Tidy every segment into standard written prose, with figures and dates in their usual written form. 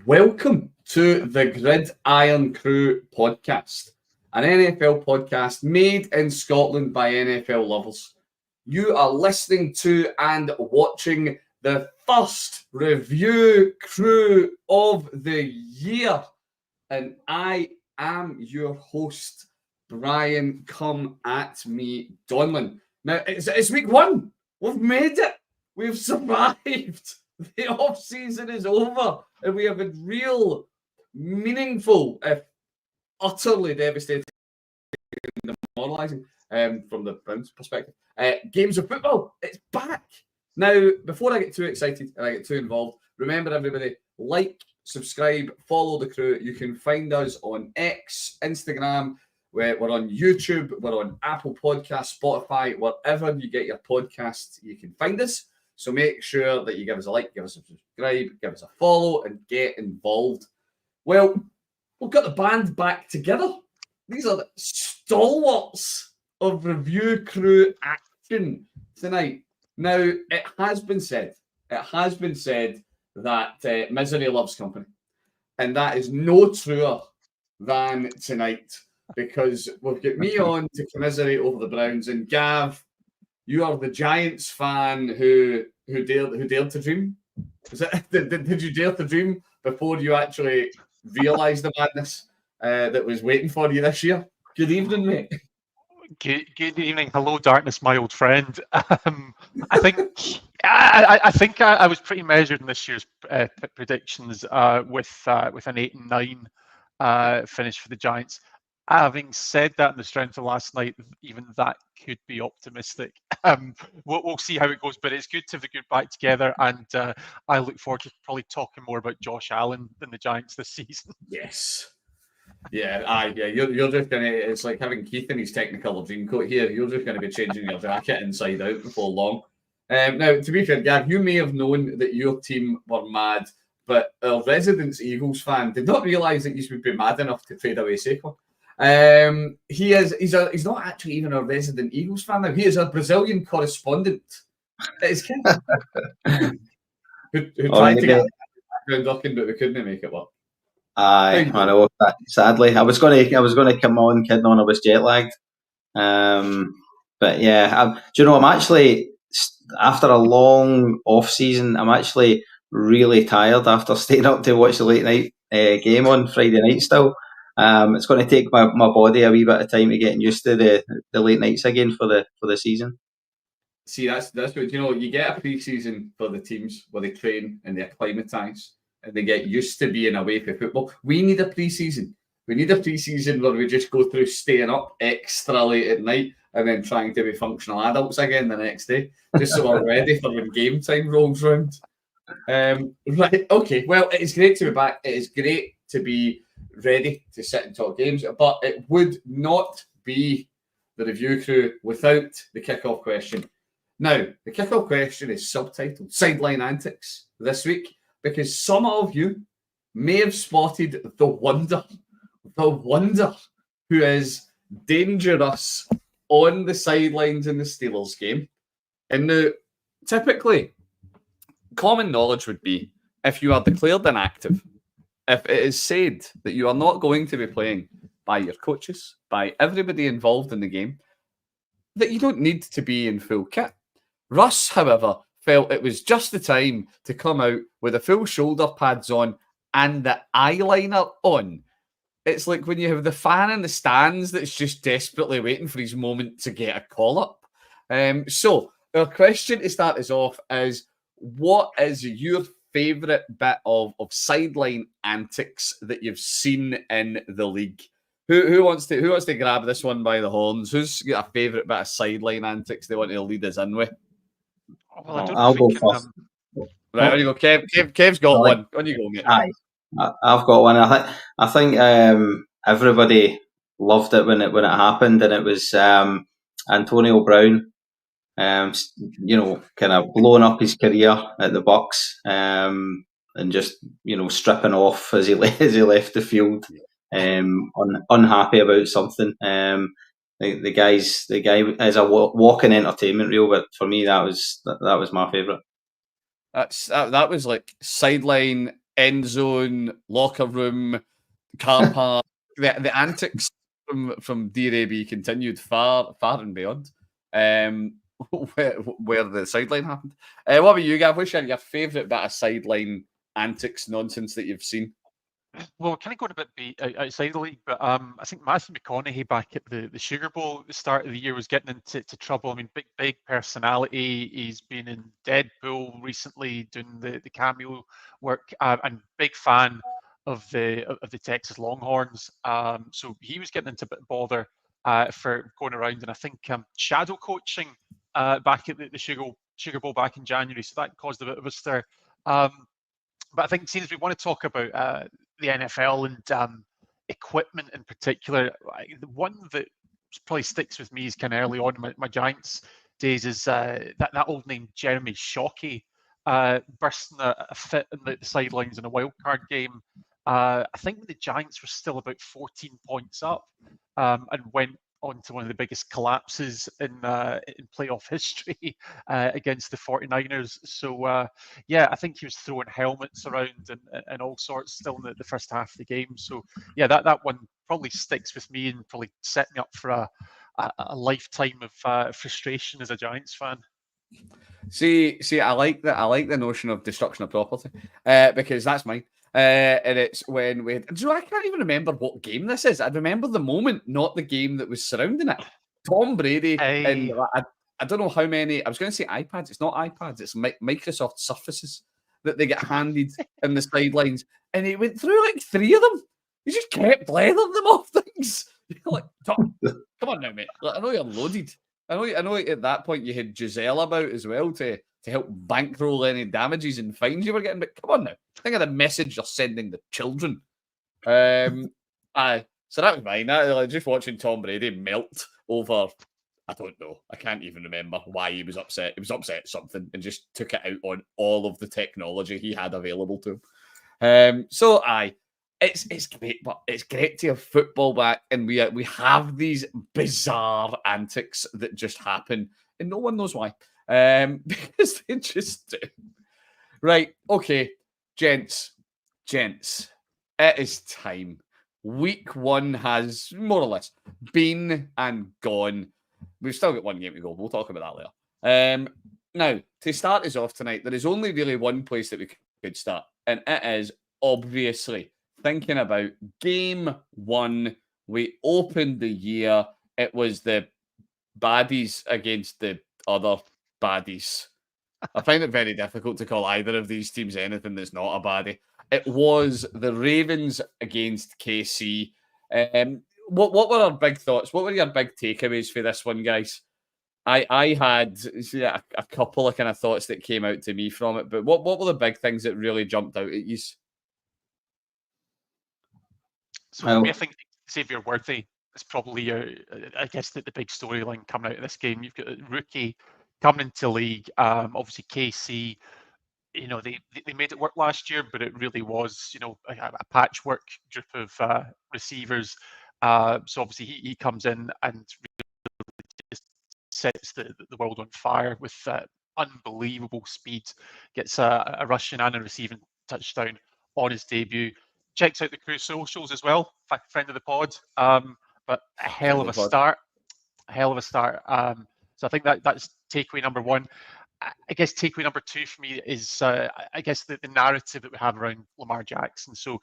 Welcome to the Irn-Cru podcast, an NFL podcast made in Scotland by NFL lovers. You are listening to and watching the first review crew of the year, and I am your host, Brian Come At Me Donlan. Now, it's week one. We've made it. We've survived. The off-season is over, and we have a real, meaningful, if utterly devastating, demoralising from the Browns' perspective, games of football. It's back. Now, before I get too excited and I get too involved, remember everybody, like, subscribe, follow the crew. You can find us on X, Instagram, we're on YouTube, we're on Apple Podcasts, Spotify, wherever you get your podcasts, you can find us. So make sure that you give us a like, give us a subscribe, give us a follow, and get involved. Well, we've got the band back together. These are the stalwarts of review crew action tonight. Now, it has been said that misery loves company. And that is no truer than tonight, because we've got me on to commiserate over the Browns, and Gav, you are the Giants fan who dared to dream. Did you dare to dream before you actually realised the madness that was waiting for you this year? Good evening, mate. Good evening. Hello, darkness, my old friend. I think I was pretty measured in this year's predictions with an 8 and 9 finish for the Giants. Having said that, in the strength of last night, even that could be optimistic. We'll see how it goes, but it's good to have the group back together, and I look forward to probably talking more about Josh Allen than the Giants this season. Yes. Yeah, you're just gonna. It's like having Keith in his Technicolor Dreamcoat here. You're just going to be changing your jacket inside out before long. Now, to be fair, Gav, you may have known that your team were mad, but our resident Eagles fan did not realise that you would be mad enough to trade away Saquon. He's not actually even a resident Eagles fan now. He is a Brazilian correspondent. It's kind of who tried to get background ducking, but we couldn't make it work. Aye, I know. Sadly, I was going to come on kidding on. I was jet lagged, but yeah. Do you know? I'm actually, after a long off season, I'm actually really tired after staying up to watch the late night game on Friday night. Still, it's going to take my body a wee bit of time to get used to the late nights again for the season. See, that's good. You know, you get a pre-season for the teams where they train and they acclimatise and they get used to being away for football. We need a pre-season. We need a pre-season where we just go through staying up extra late at night and then trying to be functional adults again the next day, just so we're ready for when game time rolls round. Right, okay. Well, it is great to be back. It is great to be ready to sit and talk games, but it would not be the review crew without the kickoff question. Now, the kickoff question is subtitled Sideline Antics this week, because some of you may have spotted the wonder who is dangerous on the sidelines in the Steelers game. And now, typically, common knowledge would be if you are declared inactive, if it is said that you are not going to be playing by your coaches, by everybody involved in the game, that you don't need to be in full kit. Russ, however, felt it was just the time to come out with the full shoulder pads on and the eyeliner on. It's like when you have the fan in the stands that's just desperately waiting for his moment to get a call up. So our question to start us off is, what is your favourite bit of sideline antics that you've seen in the league? Who wants to grab this one by the horns? Who's got a favourite bit of sideline antics they want to lead us in with? Well, I'll go first. Right, on you go, Kev. Kev's got one. On you go, mate. Aye, I've got one. I think everybody loved it when it happened, and it was Antonio Brown. Kind of blowing up his career at the Bucks, and just stripping off as he left the field, unhappy about something. The guy is a walking entertainment reel, but for me that was my favourite. That was like sideline end zone, locker room, car park. The antics from DRAB continued far and beyond. Where the sideline happened. What about you, Gav? What's your favourite bit of sideline antics nonsense that you've seen? Well, kind of going a bit outside the league, but I think Matthew McConaughey back at the Sugar Bowl at the start of the year was getting into trouble. I mean, big personality. He's been in Deadpool recently doing the cameo work, and big fan of the Texas Longhorns. So he was getting into a bit of bother for going around, and I think shadow coaching back at the Sugar Bowl back in January. So that caused a bit of a stir. But I think, seeing as we want to talk about the NFL and equipment in particular, the one that probably sticks with me is kind of early on in my Giants days is that old name Jeremy Shockey bursting a fit in the sidelines in a wildcard game. I think the Giants were still about 14 points up and went on to one of the biggest collapses in playoff history against the 49ers. So, yeah, I think he was throwing helmets around and all sorts still in the first half of the game. So, yeah, that one probably sticks with me and probably set me up for a lifetime of frustration as a Giants fan. See, I like that. I like the notion of destruction of property because that's mine. And it's when we had, I can't even remember what game this is. I remember the moment, not the game that was surrounding it. Tom Brady and I don't know how many. I was going to say iPads. It's not iPads. It's Microsoft Surfaces that they get handed in the sidelines, and he went through like 3 of them. He just kept leathering them off things. You're like, Tom, come on now, mate. Like, I know you're loaded. I know. At that point you had Giselle about as well to help bankroll any damages and fines you were getting. But come on now, think of the message you're sending the children. So that was mine. Just watching Tom Brady melt over. I don't know. I can't even remember why he was upset. He was upset at something and just took it out on all of the technology he had available to him. It's great, but it's great to have football back, and we have these bizarre antics that just happen, and no one knows why. Because they just do. Right, okay, gents, it is time. Week 1 has more or less been and gone. We've still got 1 game to go. We'll talk about that later. Now, to start us off tonight, there is only really one place that we could start, and it is obviously thinking about game 1. We opened the year. It was the baddies against the other baddies. I find it very difficult to call either of these teams anything that's not a baddie. It was the Ravens against KC. What were our big thoughts? What were your big takeaways for this one, guys? I had a couple of kind of thoughts that came out to me from it, but what were the big things that really jumped out at you? So for me, I think Xavier Worthy is probably, I guess, the big storyline coming out of this game. You've got a rookie coming into league. Obviously, KC, they made it work last year, but it really was, a patchwork group of receivers. So obviously, he comes in and really just sets the world on fire with unbelievable speed. Gets a rushing and a receiving touchdown on his debut. Checks out the Crew socials as well, friend of the pod. But a hell of a start. So I think that's takeaway number 1. I guess takeaway number 2 for me is, I guess, the narrative that we have around Lamar Jackson. So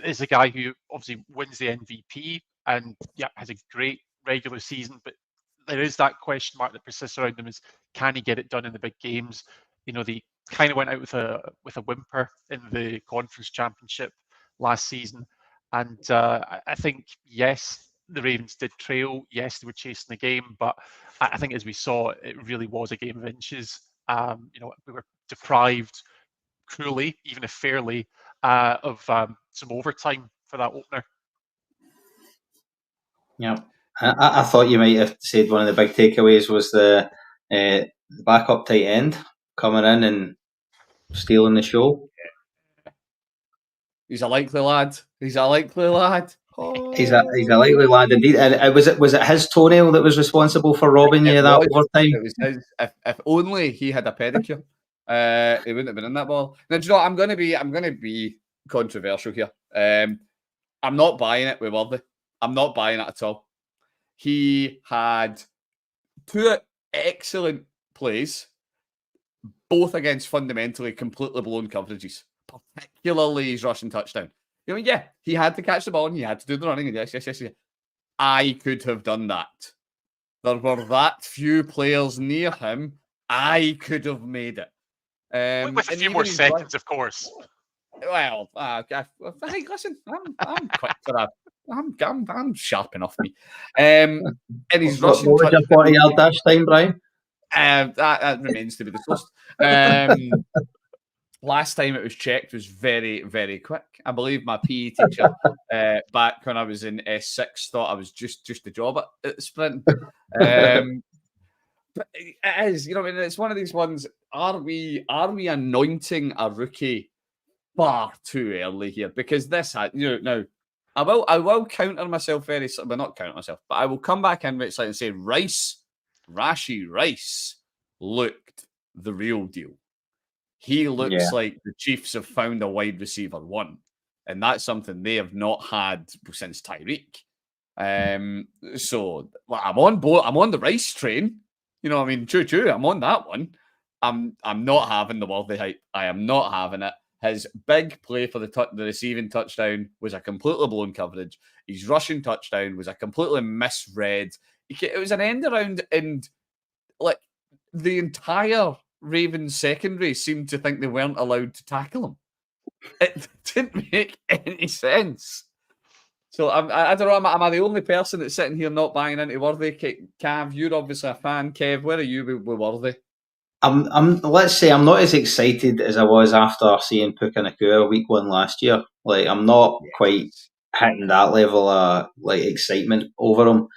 is a guy who obviously wins the MVP and has a great regular season, but there is that question mark that persists around him: is can he get it done in the big games? They kind of went out with a whimper in the conference championship last season, and I think, yes, the Ravens did trail. Yes, they were chasing the game, but I think, as we saw, it really was a game of inches. We were deprived cruelly, even if fairly, of some overtime for that opener. Yeah, I thought you might have said one of the big takeaways was the backup tight end coming in and stealing the show. He's a likely lad. Oh. He's a likely lad indeed. And was it his toenail that was responsible for robbing you that overtime? It was his. If only he had a pedicure. He wouldn't have been in that ball. Now, do you know what? I'm gonna be controversial here. I'm not buying it with Worthy. I'm not buying it at all. He had 2 excellent plays, both against fundamentally completely blown coverages, particularly his rushing touchdown. You know, yeah, he had to catch the ball and he had to do the running. And yes. I could have done that. There were that few players near him. I could have made it. With a few more seconds, of course. Well, hey, listen, I'm quick for that. I'm sharp enough, me. And he's rushing. What was your 40-yard dash time, Brian? That remains to be discussed. Last time it was checked was very, very quick. I believe my PE teacher back when I was in S6 thought I was just a job at sprinting. But it is, you know, I mean, it's one of these ones. Are we anointing a rookie far too early here? Because this had, you know, now I will counter myself very, well, not counter myself, but I will come back in with and say Rashee Rice looked the real deal. He looks like the Chiefs have found a wide receiver 1, and that's something they have not had since Tyreek. So I'm on board. I'm on the Rice train. You know, I mean, choo-choo, I'm on that one. I'm not having the Worthy hype. I am not having it. His big play for the receiving touchdown was a completely blown coverage. His rushing touchdown was a completely misread. It was an end around, and like the entire Ravens secondary seemed to think they weren't allowed to tackle him. It didn't make any sense. So I don't know. Am I the only person that's sitting here not buying into Worthy? Cav, you're obviously a fan. Kev, where are you with Worthy? Let's say I'm not as excited as I was after seeing Puka Nacua week 1 last year. Like, I'm not quite hitting that level of like excitement over him.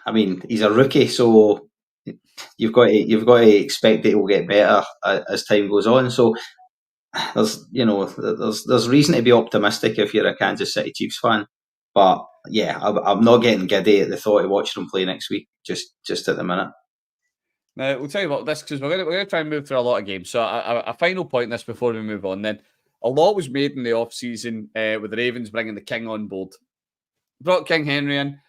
I mean, he's a rookie, so you've got to expect that he'll get better as time goes on. So there's reason to be optimistic if you're a Kansas City Chiefs fan. But yeah, I'm not getting giddy at the thought of watching him play next week. Just at the minute. Now, we'll tell you about this because we're going to try and move through a lot of games. So a final point in this before we move on then. A lot was made in the offseason with the Ravens bringing the King on board. Brought King Henry in.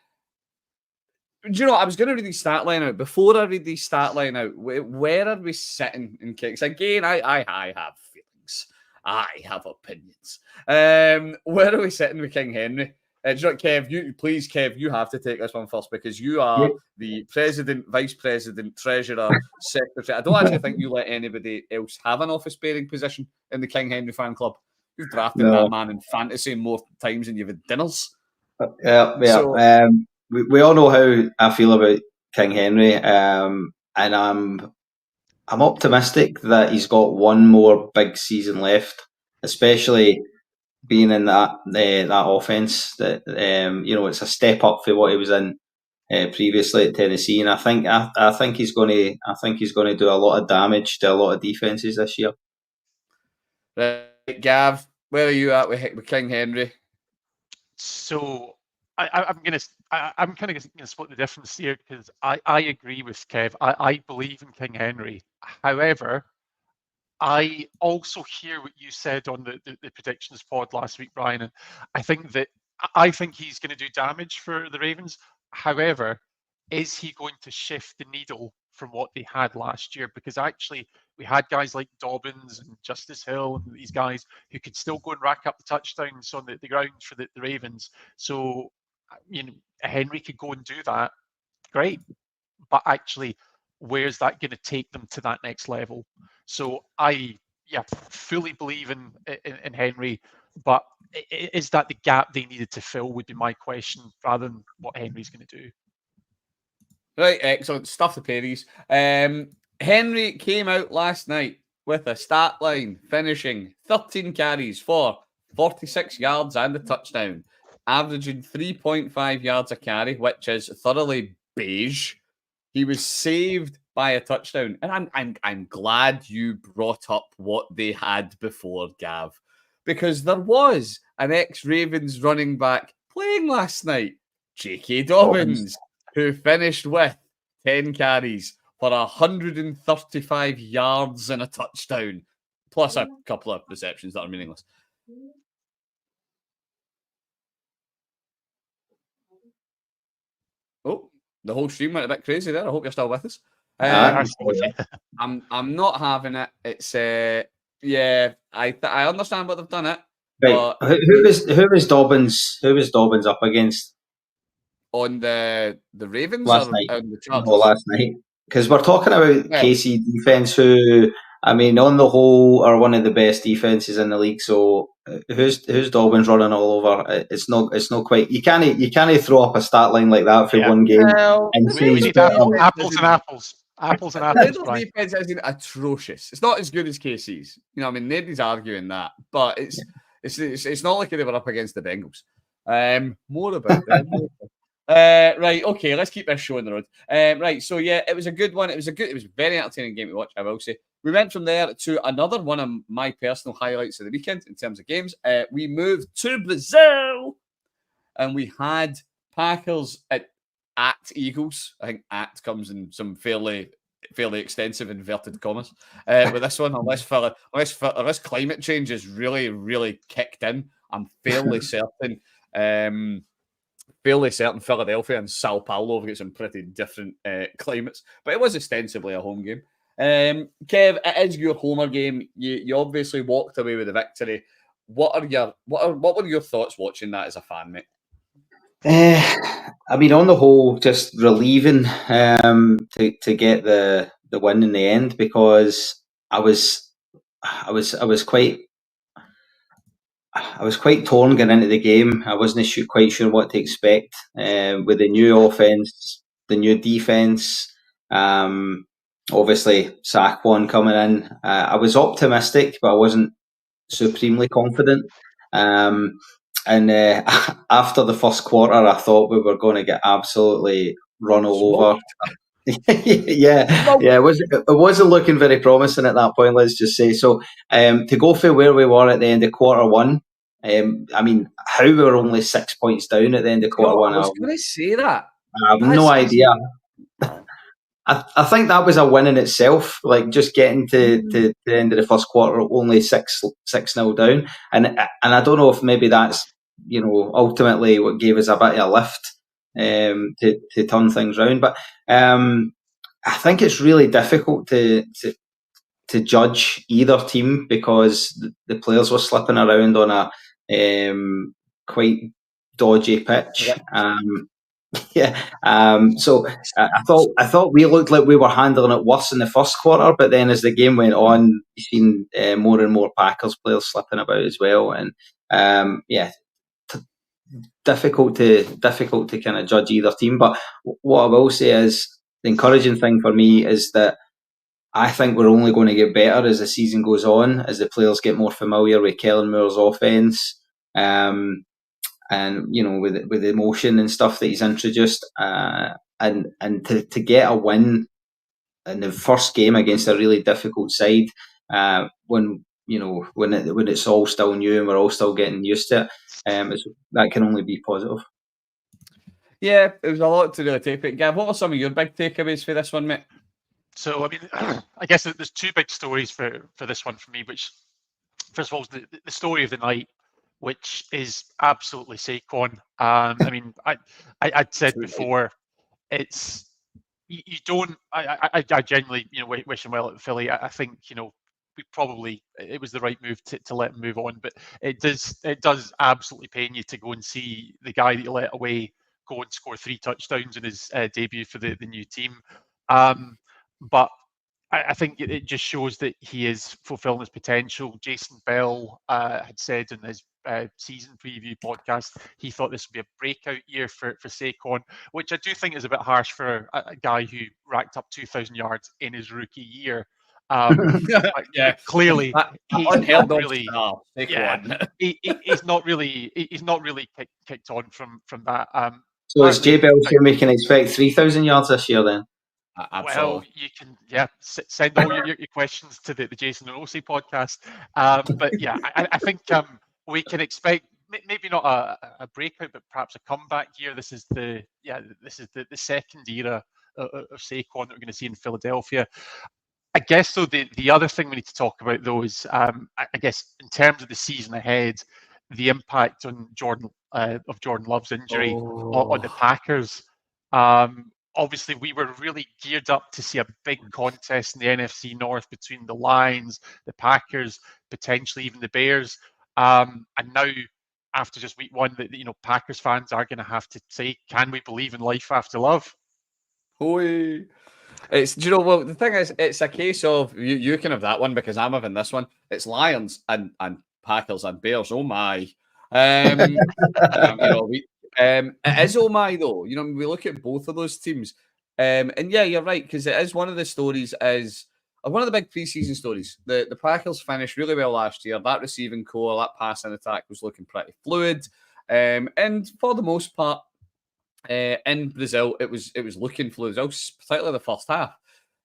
Do you know, I was going to read the stat line out. Before I read the stat line out, where are we sitting in Kings? Again, I have feelings. I have opinions. Where are we sitting with King Henry? Do you know what, Kev, you have to take this one first because you are the president, vice president, treasurer, secretary. I don't actually think you let anybody else have an office-bearing position in the King Henry fan club. You've drafted that man in fantasy more times than you've had dinners. So, we all know how I feel about King Henry, and I'm optimistic that he's got one more big season left, especially being in that offense. That it's a step up for what he was in previously at Tennessee, and I think he's going to do a lot of damage to a lot of defenses this year. Right, Gav, where are you at with King Henry? So I'm kind of gonna split the difference here because I agree with Kev. I believe in King Henry. However, I also hear what you said on the predictions pod last week, Brian, and I think he's going to do damage for the Ravens. However, is he going to shift the needle from what they had last year? Because actually, we had guys like Dobbins and Justice Hill and these guys who could still go and rack up the touchdowns on the ground for the Ravens. So, Henry could go and do that. Great. But actually, where's that going to take them to that next level? So I fully believe in Henry, but is that the gap they needed to fill would be my question rather than what Henry's going to do. Right, excellent. Stuff the Perrys. Henry came out last night with a stat line finishing 13 carries for 46 yards and a touchdown, averaging 3.5 yards a carry, which is thoroughly beige. He was saved by a touchdown, and I'm glad you brought up what they had before, Gav, because there was an ex-Ravens running back playing last night, J.K. Dobbins, who finished with 10 carries for 135 yards and a touchdown, plus a couple of receptions that are meaningless. Oh, the whole stream went a bit crazy there. I hope you're still with us. I'm not having it. It's yeah, I understand what they've done it. Right. Who was Dobbins? Who was Dobbins up against on the Ravens last or night? on the Chargers? No, last night. Because we're talking about KC defense, who I mean, on the whole, are one of the best defenses in the league. So who's Dobbins running all over? It's not quite. You can't throw up a stat line like that for one game and say we need apples and apples. Apples and apples. Raiders' defense isn't atrocious. It's not as good as KC's. You know, I mean, nobody's arguing that, but it's not like they were up against the Bengals. More about them. Right, okay, let's keep this show on the road. Right, so yeah, it was a good one. It was a very entertaining game to watch, I will say. We went from there to another one of my personal highlights of the weekend in terms of games. We moved to Brazil, and we had Packers at Eagles. I think "at" comes in some fairly extensive inverted commas with this one, unless climate change is really, really kicked in. I'm fairly certain. Philadelphia and Sao Paulo have got some pretty different climates, but it was ostensibly a home game. Kev, it is your homer game. You obviously walked away with a victory. What were your thoughts watching that as a fan, mate? I mean, on the whole, just relieving to get the win in the end, because I was quite torn going into the game. I wasn't quite sure what to expect with the new offense, the new defense. Obviously, Saquon coming in. I was optimistic, but I wasn't supremely confident. And after the first quarter, I thought we were going to get absolutely run all over. yeah. It wasn't looking very promising at that point, let's just say. So to go for where we were at the end of quarter one, I mean, how we were only 6 points down at the end of quarter one. I was going to say that. I have no idea. I think that was a win in itself. Like just getting to the end of the first quarter, only 6-0 down, and I don't know if maybe that's ultimately what gave us a bit of a lift to turn things around. But I think it's really difficult to judge either team because the players were slipping around on a quite dodgy pitch. So I thought we looked like we were handling it worse in the first quarter, but then as the game went on, you've seen more and more Packers players slipping about as well, and difficult to kind of judge either team. But what I will say is the encouraging thing for me is that I think we're only going to get better as the season goes on, as the players get more familiar with Kellen Moore's offense. And with the emotion and stuff that he's introduced, and to get a win in the first game against a really difficult side, when it's all still new and we're all still getting used to it, that can only be positive. Yeah, it was a lot to really take it. Gav, what were some of your big takeaways for this one, mate? So, I mean, I guess there's two big stories for this one for me, which, first of all, is the story of the night, which is absolutely Saquon. I mean, I'd said before, it's you don't. I genuinely, wish him well at Philly. I think it was the right move to let him move on, but it does absolutely pain you to go and see the guy that you let away go and score 3 touchdowns in his debut for the new team. But I think it just shows that he is fulfilling his potential. Jason Bell had said in his season preview podcast he thought this would be a breakout year for Saquon, which I do think is a bit harsh for a guy who racked up 2,000 yards in his rookie year. Clearly he's not really. He's not really kicked on from that. So is Jay Bell we can expect 3,000 yards this year then? Absolutely. Well, you can send all your questions to the Jason and OC podcast. But yeah, I think we can expect maybe not a breakout, but perhaps a comeback year. This is the second era Saquon that we're going to see in Philadelphia. I guess, though, the other thing we need to talk about, though, is I guess in terms of the season ahead, the impact on Jordan Love's injury on the Packers. Obviously, we were really geared up to see a big contest in the NFC North between the Lions, the Packers, potentially even the Bears. And now, after just week one, that Packers fans are going to have to say, "Can we believe in life after love?" Oi. It's, do you know, well, the thing is, it's a case of you can have that one because I'm having this one. It's Lions and Packers and Bears. Oh my. It is oh my though. We look at both of those teams. And yeah, you're right, because it is one of the stories one of the big preseason stories. The Packers finished really well last year. That receiving core, that passing attack was looking pretty fluid. And for the most part, in Brazil, it was looking fluid, particularly the first half.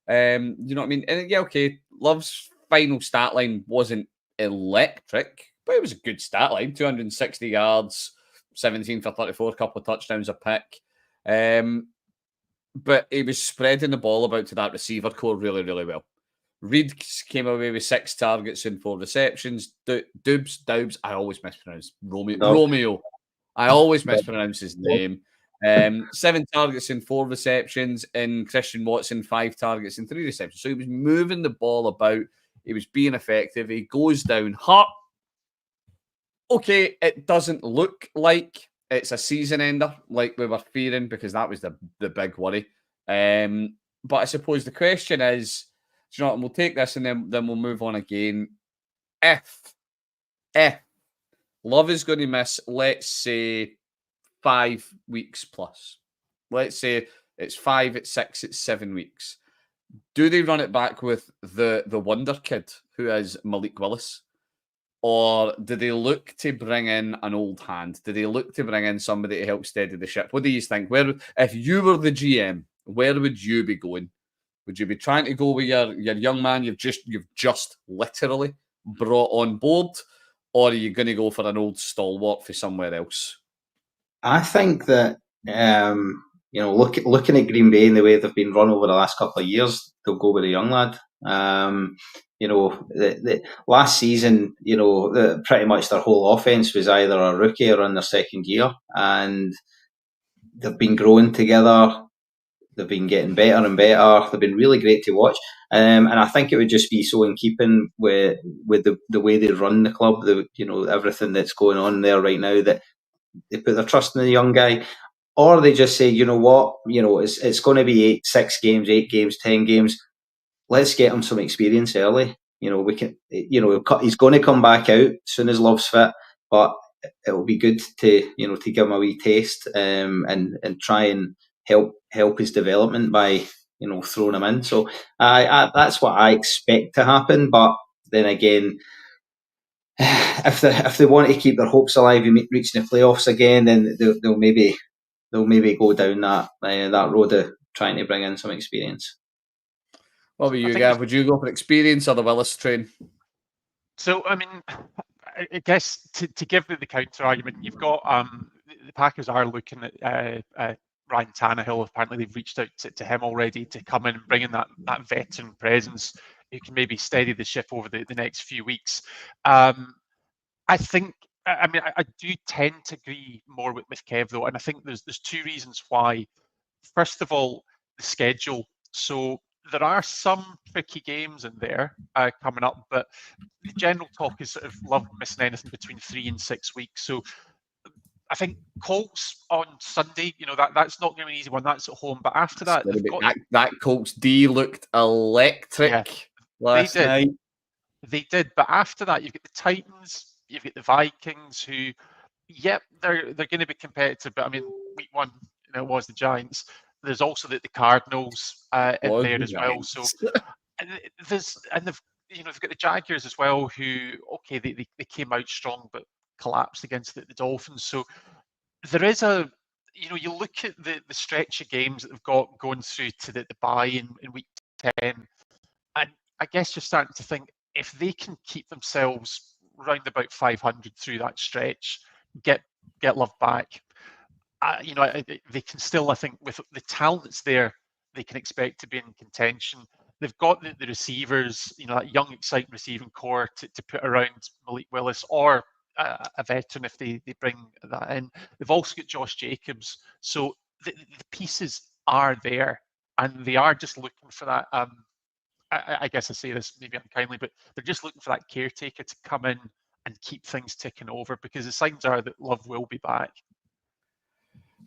You know what I mean? And yeah, okay, Love's final stat line wasn't electric, but it was a good stat line: 260 yards, 17 for 34, a couple of touchdowns, a pick. But he was spreading the ball about to that receiver core really, really well. Reed came away with 6 targets and 4 receptions. Doubs, I always mispronounce Romeo. I always mispronounce his name. 7 targets and 4 receptions, and Christian Watson 5 targets and 3 receptions. So he was moving the ball about. He was being effective. He goes down hurt. Okay, it doesn't look like it's a season ender like we were fearing, because that was the big worry. But I suppose the question is, do you know what? And we'll take this and then we'll move on again. If Love is going to miss, let's say, 5 weeks plus. Let's say it's 5, it's 6, it's 7 weeks. Do they run it back with the wonder kid who is Malik Willis? Or do they look to bring in an old hand? Do they look to bring in somebody to help steady the ship? What do you think? If you were the GM, where would you be going? Would you be trying to go with your young man you've just literally brought on board? Or are you going to go for an old stalwart for somewhere else? I think that looking at Green Bay and the way they've been run over the last couple of years, they'll go with a young lad. The last season, pretty much their whole offense was either a rookie or in their second year, and they've been growing together. They've been getting better and better. They've been really great to watch, and I think it would just be so in keeping with the way they run the club, everything that's going on there right now, that they put their trust in the young guy. Or they just say, you know what, it's going to be 6 games, 8 games, 10 games. Let's get him some experience early. We can. He's going to come back out as soon as Love's fit, but it will be good to give him a wee taste and try and help his development by throwing him in. So that's what I expect to happen. But then again, if they want to keep their hopes alive and reaching the playoffs again, then they'll maybe go down that road of trying to bring in some experience. What about you, Gav? Would you go for experience or the Willis train? So, I mean, I guess to give the counter argument, you've got the Packers are looking at Ryan Tannehill. Apparently, they've reached out to him already to come in and bring in that veteran presence who can maybe steady the ship over the next few weeks. I think. I mean, I do tend to agree more with Kev, though, and I think there's 2 reasons why. First of all, the schedule. So there are some tricky games in there coming up, but the general talk is sort of Love missing anything between 3 and 6 weeks. So I think Colts on Sunday, that's not going to be an easy one. That's at home, but after that, that Colts D looked electric last night. They did, but after that, you've got the Titans, you've got the Vikings, who, they're going to be competitive. But I mean, week 1, it was the Giants. There's also the Cardinals in there as well. So they've got the Jaguars as well, who they came out strong but collapsed against the Dolphins. So there is you look at the stretch of games that they've got going through to the bye in week 10, and I guess you're starting to think, if they can keep themselves round about 500 through that stretch, get Love back. They can still, I think, with the talent that's there, they can expect to be in contention. They've got the receivers, that young, exciting receiving core to put around Malik Willis or a veteran if they bring that in. They've also got Josh Jacobs. So the pieces are there, and they are just looking for that. I guess I say this maybe unkindly, but they're just looking for that caretaker to come in and keep things ticking over, because the signs are that Love will be back.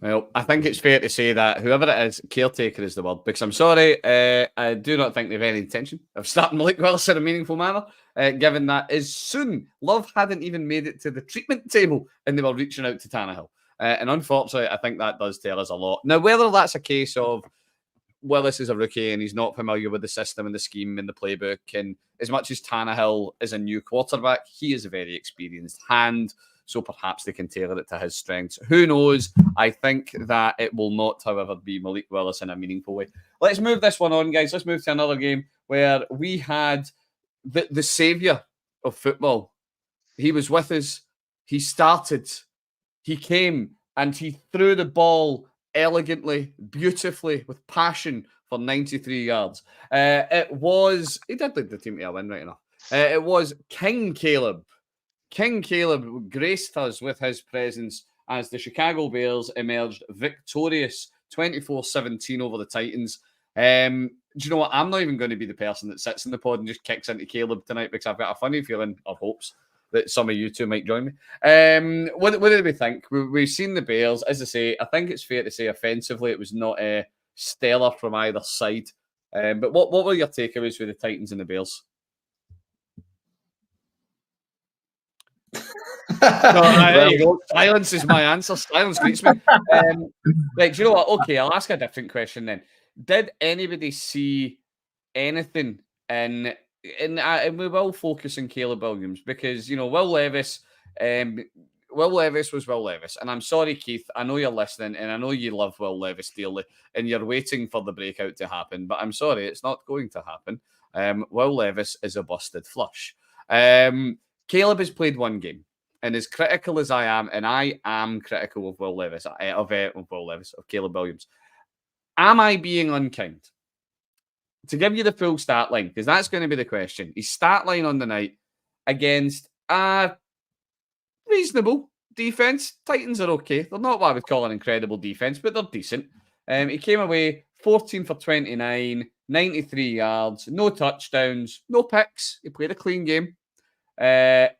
Well, I think it's fair to say that whoever it is, caretaker is the word, because I'm sorry, I do not think they've any intention of starting Malik Willis in a meaningful manner, given that as soon Love hadn't even made it to the treatment table and they were reaching out to Tannehill. And unfortunately, I think that does tell us a lot. Now, whether that's a case of Willis is a rookie and he's not familiar with the system and the scheme and the playbook, and as much as Tannehill is a new quarterback, he is a very experienced hand, so perhaps they can tailor it to his strengths. Who knows? I think that it will not, however, be Malik Willis in a meaningful way. Let's move this one on, guys. Let's move to another game where we had the saviour of football. He was with us. He started. He came and he threw the ball elegantly, beautifully, with passion for 93 yards. He did lead the team to a win, right enough. It was King Caleb. King Caleb graced us with his presence as the Chicago Bears emerged victorious 24-17 over the Titans. Do you know what? I'm not even going to be the person that sits in the pod and just kicks into Caleb tonight, because I've got a funny feeling or hopes that some of you two might join me. What did we think? We've seen the Bears. As I say, I think it's fair to say offensively it was not stellar from either side. But what were your takeaways with the Titans and the Bears? Silence is my answer. Silence greets me. Right, do you know what? Okay, I'll ask a different question then. Did anybody see anything in and we will focus on Caleb Williams, because Will Levis was Will Levis, and I'm sorry, Keith, I know you're listening and I know you love Will Levis dearly and you're waiting for the breakout to happen, but I'm sorry, it's not going to happen. Will Levis is a busted flush. Caleb has played one game, and as critical as I am, and I am critical of Will Levis, of Caleb Williams, am I being unkind? To give you the full stat line, because that's going to be the question. His stat line on the night against a reasonable defense. Titans are okay. They're not what I would call an incredible defense, but they're decent. He came away 14 for 29, 93 yards, no touchdowns, no picks. He played a clean game. The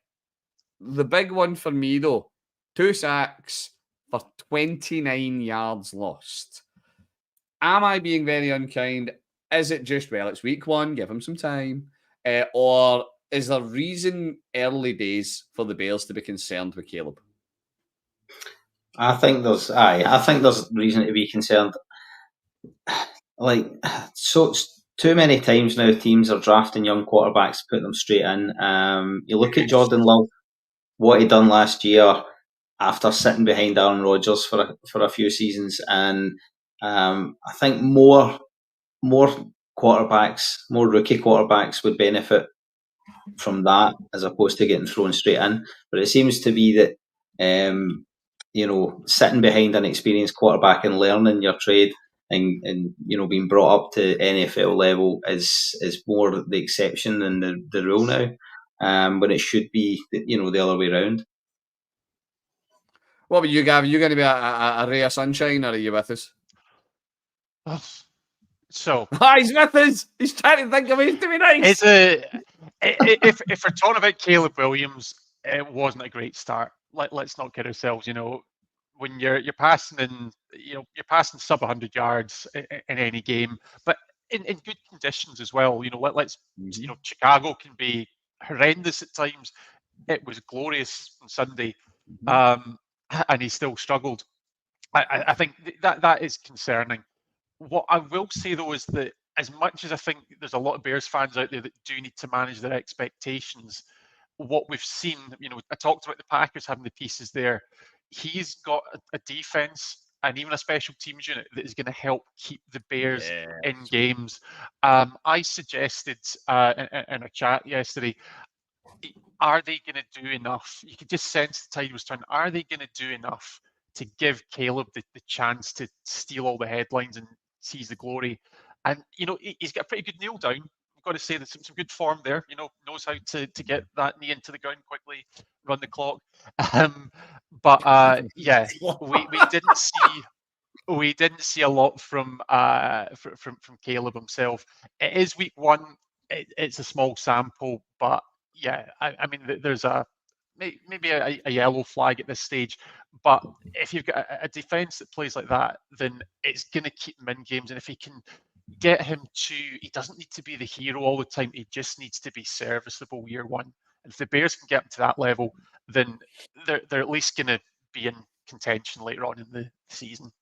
big one for me, though, 2 sacks for 29 yards lost. Am I being very unkind? Is it just, well, it's week one, give him some time? Or is there reason early days for the Bears to be concerned with Caleb? I think there's reason to be concerned. So too many times now, teams are drafting young quarterbacks, putting them straight in. You look at Jordan Love, what he done last year after sitting behind Aaron Rodgers for a few seasons, and I think more quarterbacks, more rookie quarterbacks would benefit from that as opposed to getting thrown straight in. But it seems to be that sitting behind an experienced quarterback and learning your trade and being brought up to NFL level is more the exception than the rule now. When it should be the other way around. What about you, Gav? Are you going to be a ray of sunshine, or are you with us? So he's with us. He's trying to think of ways to be nice. If we're talking about Caleb Williams, it wasn't a great start. Let's not kid ourselves. When you're passing in, you're passing sub 100 yards in any game, but in good conditions as well. Chicago can be horrendous at times. It was glorious on Sunday, and he still struggled. I think that is concerning. What I will say, though, is that as much as I think there's a lot of Bears fans out there that do need to manage their expectations, what we've seen, I talked about the Packers having the pieces there. He's got a defense and even a special teams unit that is going to help keep the Bears in games. I suggested in a chat yesterday, are they going to do enough? You could just sense the tide was turning. Are they going to do enough to give Caleb the chance to steal all the headlines and sees the glory. And, he's got a pretty good kneel down. I've got to say there's some good form there. Knows how to get that knee into the ground quickly, run the clock. But yeah, we didn't see a lot from Caleb himself. It is week one. It's a small sample, but yeah, I mean, there's maybe a yellow flag at this stage. But if you've got a defence that plays like that, then it's going to keep him in games. And if he can get him he doesn't need to be the hero all the time. He just needs to be serviceable year one. And if the Bears can get him to that level, then they're at least going to be in contention later on in the season.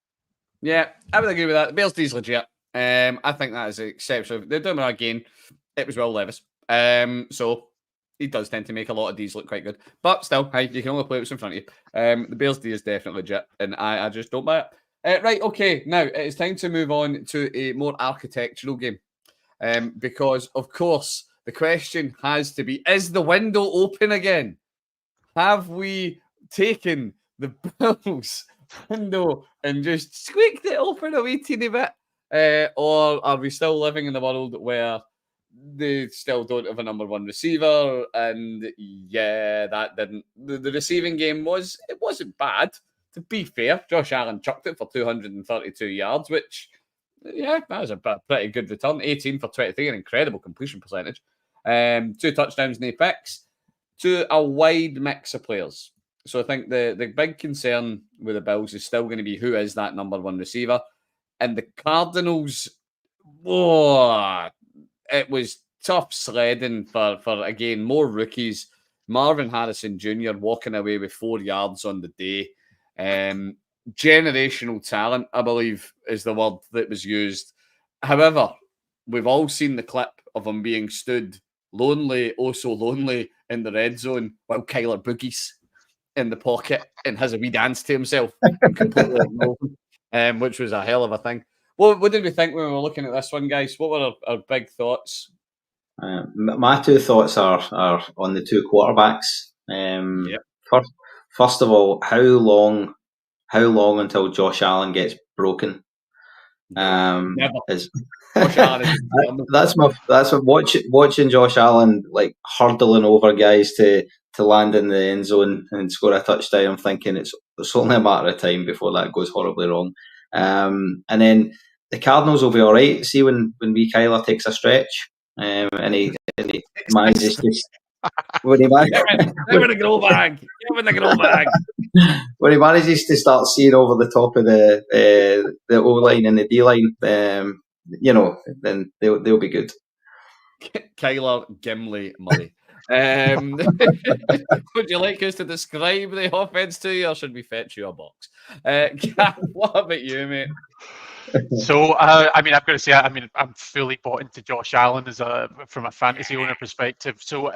Yeah, I would agree with that. The Bears D's legit. I think that is exceptional. They're doing it again. It was Will Levis. So he does tend to make a lot of D's look quite good. But still, hey, you can only play what's in front of you. The Bears D is definitely legit, and I just don't buy it. Right, okay. Now, it's time to move on to a more architectural game. Because, of course, the question has to be, is the window open again? Have we taken the Bills window and just squeaked it open a wee teeny bit? Or are we still living in the world where they still don't have a number one receiver? And yeah, that didn't. The receiving game wasn't bad. To be fair, Josh Allen chucked it for 232 yards, which, yeah, that was a pretty good return. 18 for 23, an incredible completion percentage. 2 touchdowns, no picks, to a wide mix of players. So I think the big concern with the Bills is still going to be who is that number one receiver. And the Cardinals, it was tough sledding for again, more rookies. Marvin Harrison Jr. walking away with 4 yards on the day. Generational talent, I believe, is the word that was used. However, we've all seen the clip of him being stood lonely, oh so lonely, in the red zone while Kyler Boogie's in the pocket and has a wee dance to himself and completely ignored him, which was a hell of a thing. What did we think when we were looking at this one, guys? What were our big thoughts? My 2 thoughts are on the 2 quarterbacks. First of all, how long until Josh Allen gets broken? Never. That's watching Josh Allen like hurdling over guys to land in the end zone and score a touchdown. I'm thinking it's only a matter of time before that goes horribly wrong. And then the Cardinals will be all right. See when wee Kyler takes a stretch, and he manages to. When he manages to start seeing over the top of the O line and the D line, then they'll be good. Kyler Gimli Murray. Would you like us to describe the offense to you, or should we fetch you a box? What about you, mate? So, I've got to say, I'm fully bought into Josh Allen from a fantasy owner perspective. So,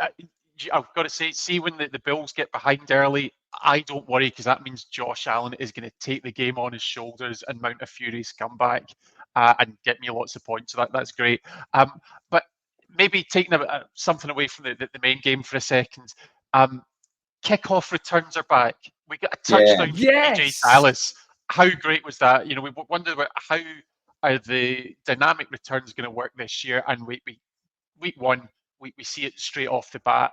I've got to say, see when the Bills get behind early, I don't worry, because that means Josh Allen is going to take the game on his shoulders and mount a furious comeback and get me lots of points. So that's great. But maybe taking something away from the main game for a second. Kickoff returns are back. We got a touchdown from DJ Dallas. How great was that? We wondered about how are the dynamic returns going to work this year, and week one, we see it straight off the bat.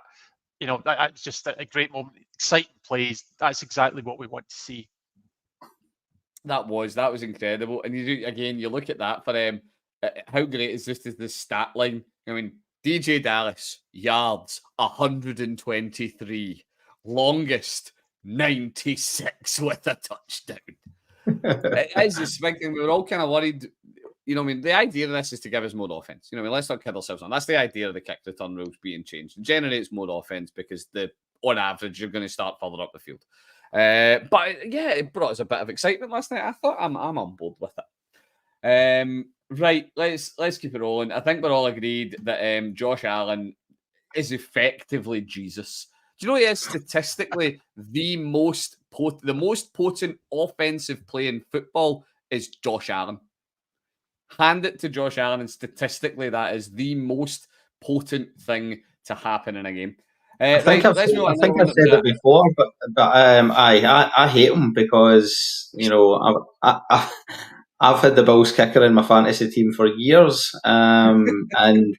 That's just a great moment. Exciting plays. That's exactly what we want to see. That was incredible. And you look at that for how great is this stat line? I mean, DJ Dallas, yards 123, longest 96 with a touchdown. It is thinking we were all kind of worried. The idea of this is to give us more offense. Let's not kid ourselves on. That's the idea of the kick return rules being changed. It generates more offense because on average, you're going to start further up the field. But yeah, it brought us a bit of excitement last night. I thought I'm on board with it. Right, let's keep it rolling. I think we're all agreed that Josh Allen is effectively Jesus. Do you know he is statistically the most potent offensive play in football is Josh Allen? Hand it to Josh Allen, and statistically, that is the most potent thing to happen in a game. I think I've said it before, but I hate him because I've had the Bulls kicker in my fantasy team for years, and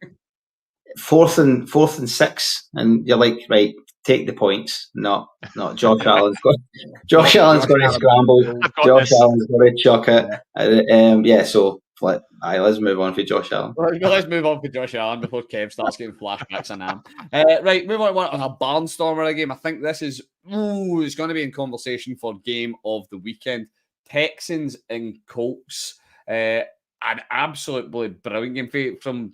fourth and 6, and you're like, right, take the points. Not Josh Allen's got. Josh Allen's going to scramble. I've got Josh this. Allen's going to chuck it. So let's move on for Josh Allen. Let's move on for Josh Allen before Kev starts getting flashbacks on him. Right, move on a barnstormer game. I think this is it's going to be in conversation for game of the weekend. Texans and Colts. An absolutely brilliant game from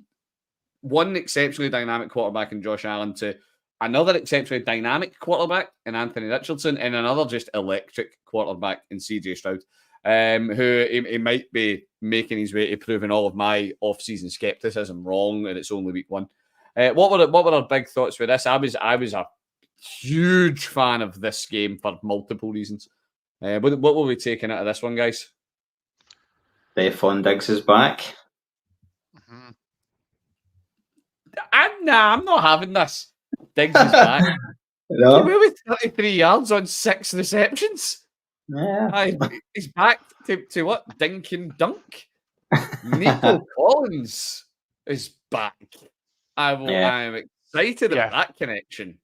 one exceptionally dynamic quarterback in Josh Allen to another exceptionally dynamic quarterback in Anthony Richardson and another just electric quarterback in CJ Stroud, who he might be making his way to proving all of my off-season skepticism wrong, and it's only week 1. What were our big thoughts with this? I was a huge fan of this game for multiple reasons. What were we taking out of this one, guys? Stephon Diggs is back. Mm-hmm. I'm not having this. Diggs is back. No? He with 33 yards on 6 receptions. Yeah. He's back to what? Dink and dunk. Nico Collins is back. I am excited about that connection.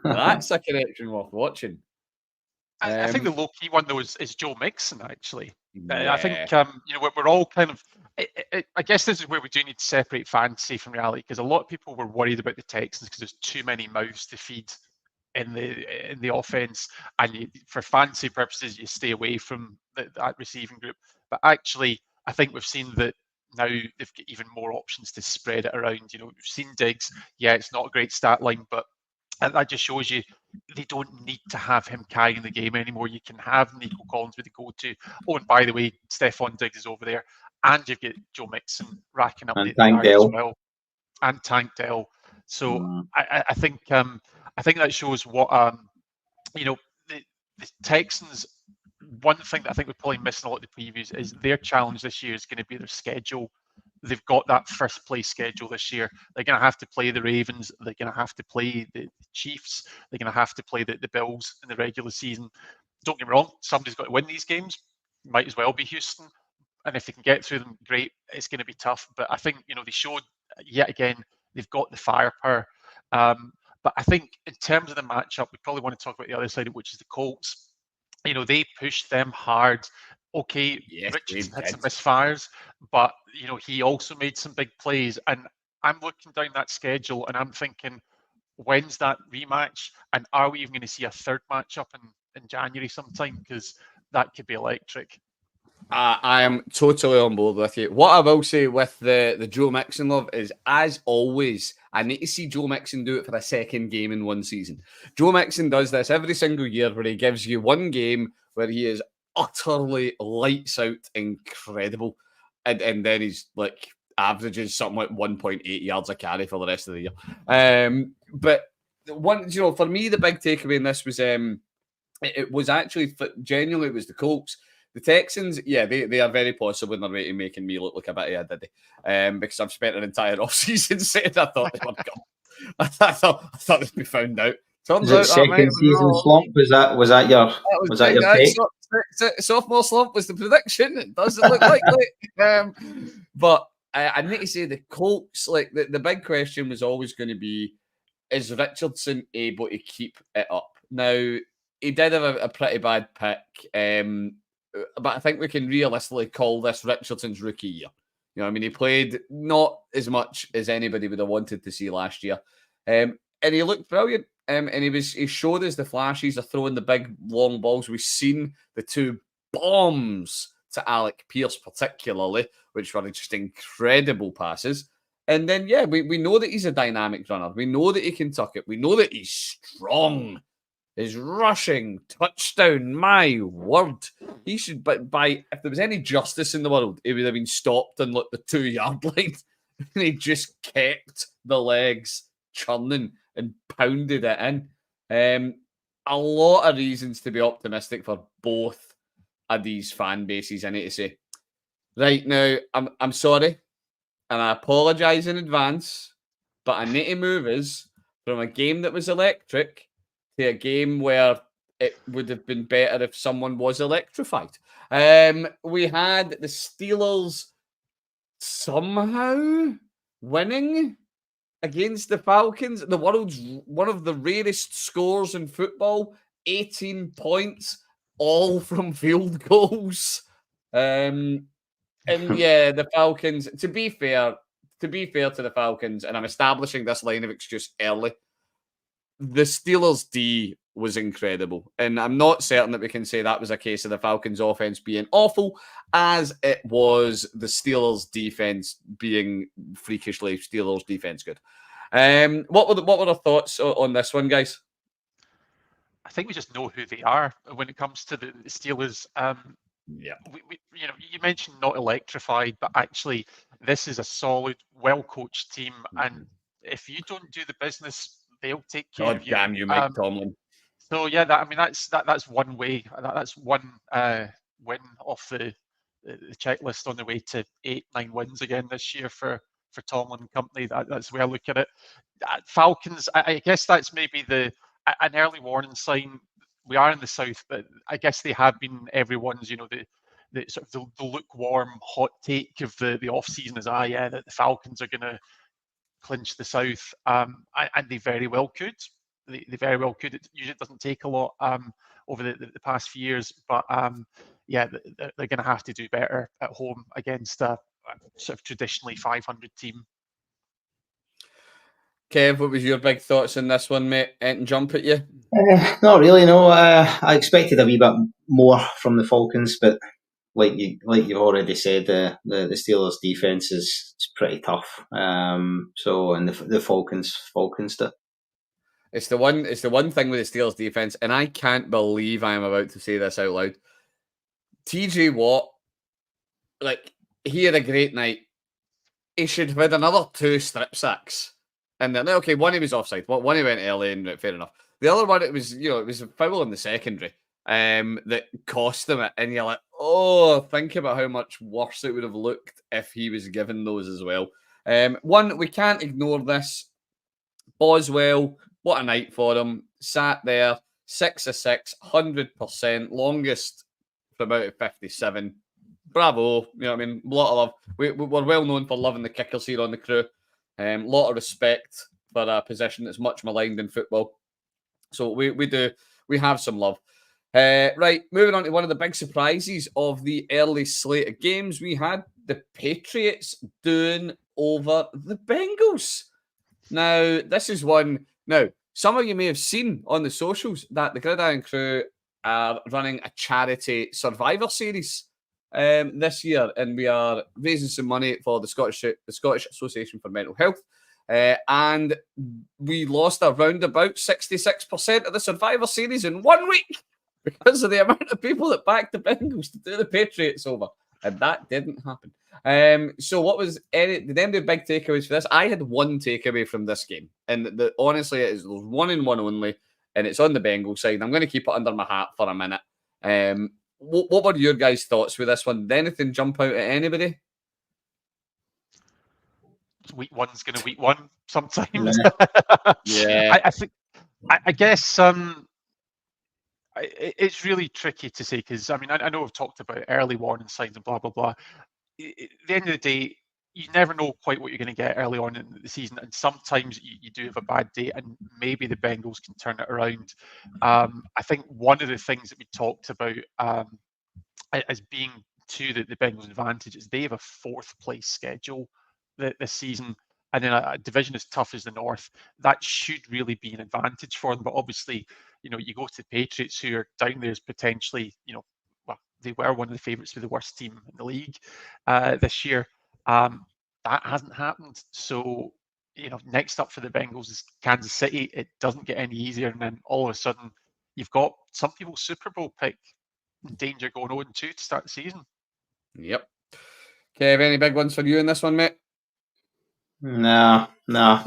That's a connection worth watching. I think the low-key one, though, is Joe Mixon, actually. Yeah. I think, we're all kind of... I guess this is where we do need to separate fantasy from reality, because a lot of people were worried about the Texans because there's too many mouths to feed in the offense, and for fantasy purposes, you stay away from that receiving group. But actually, I think we've seen that now they've got even more options to spread it around. We've seen Diggs. Yeah, it's not a great stat line, but that just shows you they don't need to have him carrying the game anymore. You can have Nico Collins with the go-to. Oh, and by the way, Stephon Diggs is over there. And you've got Joe Mixon racking up the yards as well. And Tank Dell. So I think that shows what the Texans. One thing that I think we're probably missing a lot of the previews is their challenge this year is going to be their schedule. They've got that first place schedule this year. They're going to have to play the Ravens. They're going to have to play the Chiefs. They're going to have to play the Bills in the regular season. Don't get me wrong, somebody's got to win these games. Might as well be Houston. And if they can get through them, great. It's going to be tough. But I think, they showed yet again, they've got the firepower. But I think in terms of the matchup, we probably want to talk about the other side, which is the Colts. They pushed them hard. Okay, yes, Richardson had some misfires, but he also made some big plays. And I'm looking down that schedule and I'm thinking, when's that rematch? And are we even going to see a third matchup in January sometime? Because that could be electric. I am totally on board with you. What I will say with the Joe Mixon love is, as always, I need to see Joe Mixon do it for a second game in one season. Joe Mixon does this every single year where he gives you one game where he is utterly lights out incredible. And then he's like averages something like 1.8 yards a carry for the rest of the year. But one, for me, the big takeaway in this was it was actually genuinely it was the Colts. The Texans, yeah, they are very possible in their way to making me look like a bit of a diddy. Because I've spent an entire offseason saying I thought they were gone. I thought they'd be found out. Turns out second season slump. Was that your take? Sophomore slump was the prediction. It doesn't look likely. But I need to say the Colts, like the big question was always going to be, is Richardson able to keep it up? Now, he did have a pretty bad pick. But I think we can realistically call this Richardson's rookie year. He played not as much as anybody would have wanted to see last year. And he looked brilliant. And he showed us the flashes of throwing the big long balls. We've seen the 2 bombs to Alec Pierce particularly, which were just incredible passes. And then, yeah, we know that he's a dynamic runner. We know that he can tuck it. We know that he's strong. His rushing touchdown, my word. He should, but if there was any justice in the world, he would have been stopped on the 2-yard line. And he just kept the legs churning and pounded it in. A lot of reasons to be optimistic for both of these fan bases, I need to say. Right now, I'm sorry, and I apologise in advance, but I need to move us from a game that was electric to a game where it would have been better if someone was electrified. We had the Steelers somehow winning against the Falcons. The world's one of the rarest scores in football, 18 points, all from field goals. And yeah, the Falcons, to be fair to the Falcons, and I'm establishing this line of excuse early, the Steelers' D was incredible. And I'm not certain that we can say that was a case of the Falcons' offense being awful, as it was the Steelers' defense being freakishly Steelers' defense good. What were the thoughts on this one, guys? I think we just know who they are when it comes to the Steelers. Yeah. You mentioned not electrified, but actually, this is a solid, well-coached team, and if you don't do the business, they'll take care of you. God damn you, Mike Tomlin. So yeah, that's one way. That's one win off the checklist on the way to 8-9 wins again this year for Tomlin and company. That's the way I look at it. Falcons, I guess that's maybe an early warning sign. We are in the south, but I guess they have been everyone's, the sort of the lukewarm hot take of the off season is that the Falcons are going to clinch the south, and they very well could. They very well could. It usually doesn't take a lot over the past few years, but yeah, they're going to have to do better at home against a sort of traditionally 500 team. Kev, what was your big thoughts on this one, mate? Anything jump at you? Not really, no. I expected a wee bit more from the Falcons, but like you've already said, the Steelers' defense is pretty tough. So and the Falcons it. It's the one thing with the Steelers' defense, and I can't believe I am about to say this out loud. TJ Watt, he had a great night. He should have had another 2 strip sacks. And then, okay, one he was offside. One he went early, and fair enough. The other one, it was a foul in the secondary that cost him it. And you're like, oh, think about how much worse it would have looked if he was given those as well. One, we can't ignore this. Boswell, what a night for him. Sat there, 6 of 6, 100%, longest from out of 57. Bravo. You know what I mean? A lot of love. We're well known for loving the kickers here on the crew. A lot of respect for a position that's much maligned in football. So we have some love. Right, moving on to one of the big surprises of the early slate of games. We had the Patriots doing over the Bengals. Now, this is one. Now, some of you may have seen on the socials that the Gridiron Crew are running a charity Survivor Series this year, and we are raising some money for the Scottish Association for Mental Health, and we lost around about 66% of the Survivor Series in 1 week because of the amount of people that backed the Bengals to do the Patriots over, and that didn't happen. So what was did any big takeaways for this? I had one takeaway from this game, and honestly, it is 1 and 1 only, and it's on the Bengals side. I'm going to keep it under my hat for a minute. What were your guys' thoughts with this one? Did anything jump out at anybody? Week one's going to week one sometimes. Yeah. I guess it's really tricky to say because I know we've talked about early warning signs and blah blah blah. At the end of the day, you never know quite what you're going to get early on in the season, and sometimes you do have a bad day, and maybe the Bengals can turn it around. I think one of the things that we talked about as being to the Bengals' advantage is they have a 4th place schedule this season, and then a division as tough as the North. That should really be an advantage for them, but obviously, you go to the Patriots, who are down there as potentially, they were one of the favourites for the worst team in the league this year. That hasn't happened. So, next up for the Bengals is Kansas City. It doesn't get any easier. And then all of a sudden, you've got some people's Super Bowl pick in danger going 0-2 to start the season. Yep. Kev, any big ones for you in this one, mate? No, not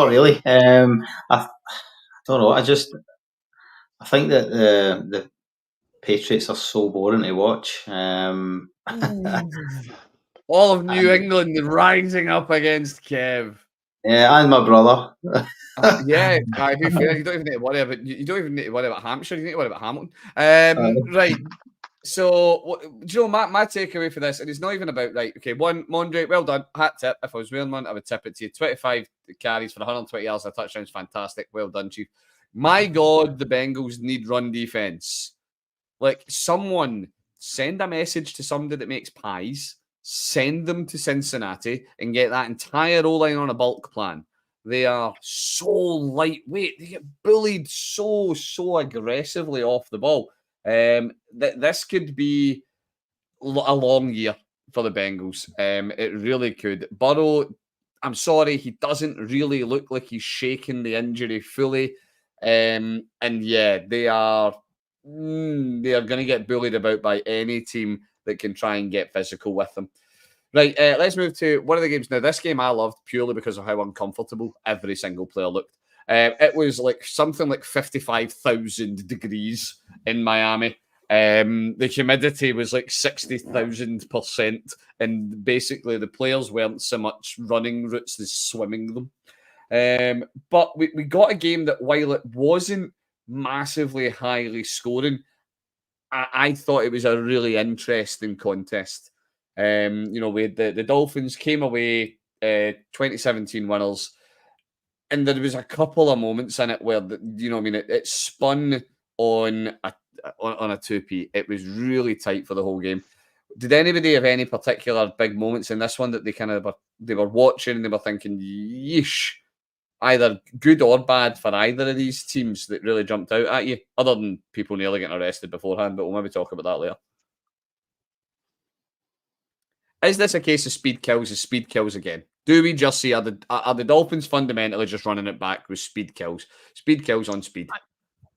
really. I don't know. I think that the Patriots are so boring to watch. All of New England rising up against Kev. Yeah, and my brother. Yeah, who fair? You don't even need to worry about. You don't even need to worry about Hampshire. You need to worry about Hamilton. Right. So, do you know my takeaway for this? And it's not even about right. Okay, one Mondre, well done, hat tip. If I was wearing one, I would tip it to you. 25 carries for 120 yards, a touchdown is fantastic. Well done, Chief. My God, the Bengals need run defense. Like someone send a message to somebody that makes pies, send them to Cincinnati, and get that entire O line on a bulk plan. They are so lightweight. They get bullied so aggressively off the ball. This could be a long year for the Bengals. It really could. Burrow, I'm sorry, he doesn't really look like he's shaking the injury fully. And yeah, they are going to get bullied about by any team that can try and get physical with them. Right, let's move to one of the games. Now, this game I loved purely because of how uncomfortable every single player looked. It was like something like 55,000 degrees in Miami. The humidity was like 60,000%. And basically, the players weren't so much running routes as swimming them. But we got a game that, while it wasn't massively highly scoring, I thought it was a really interesting contest. We had the Dolphins came away 2017 winners, and there was a couple of moments in it where it spun on a 2p. It was really tight for the whole game. Did anybody have any particular big moments in this one that they were watching and they were thinking, yeesh, either good or bad for either of these teams that really jumped out at you, other than people nearly getting arrested beforehand, but we'll maybe talk about that later. Is this a case of speed kills as speed kills again? Do we just see, are the Dolphins fundamentally just running it back with speed kills? Speed kills on speed.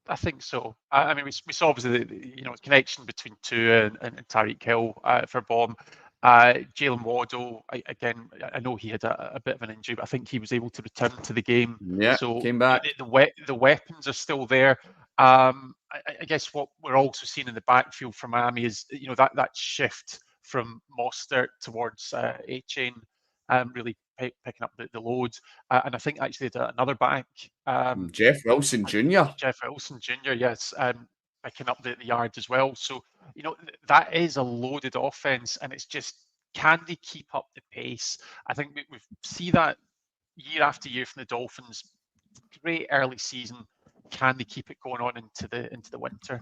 I think so. I mean, we saw obviously the connection between Tua and Tyreek Hill for Bomb. Jalen Waddle, again, I know he had a bit of an injury, but I think he was able to return to the game. Yeah, so came back. The weapons are still there. I guess what we're also seeing in the backfield for Miami is that shift from Mostert towards A-Chain, really picking up the load. And I think actually another back, Jeff Wilson Jr. Jeff Wilson Jr., yes, picking up the yards as well. So, that is a loaded offense, and it's just, can they keep up the pace? I think we see that year after year from the Dolphins. Great early season. Can they keep it going on into the winter?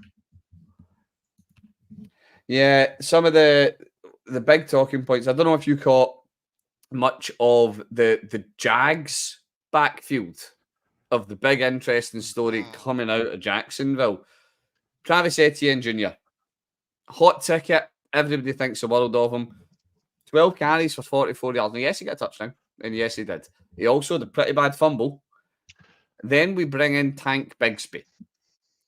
Yeah, some of the big talking points. I don't know if you caught much of the Jags backfield of the big interesting story coming out of Jacksonville. Travis Etienne Jr., hot ticket. Everybody thinks the world of him. 12 carries for 44 yards. Now, yes, he got a touchdown, and yes, he did. He also had a pretty bad fumble. Then we bring in Tank Bigsby,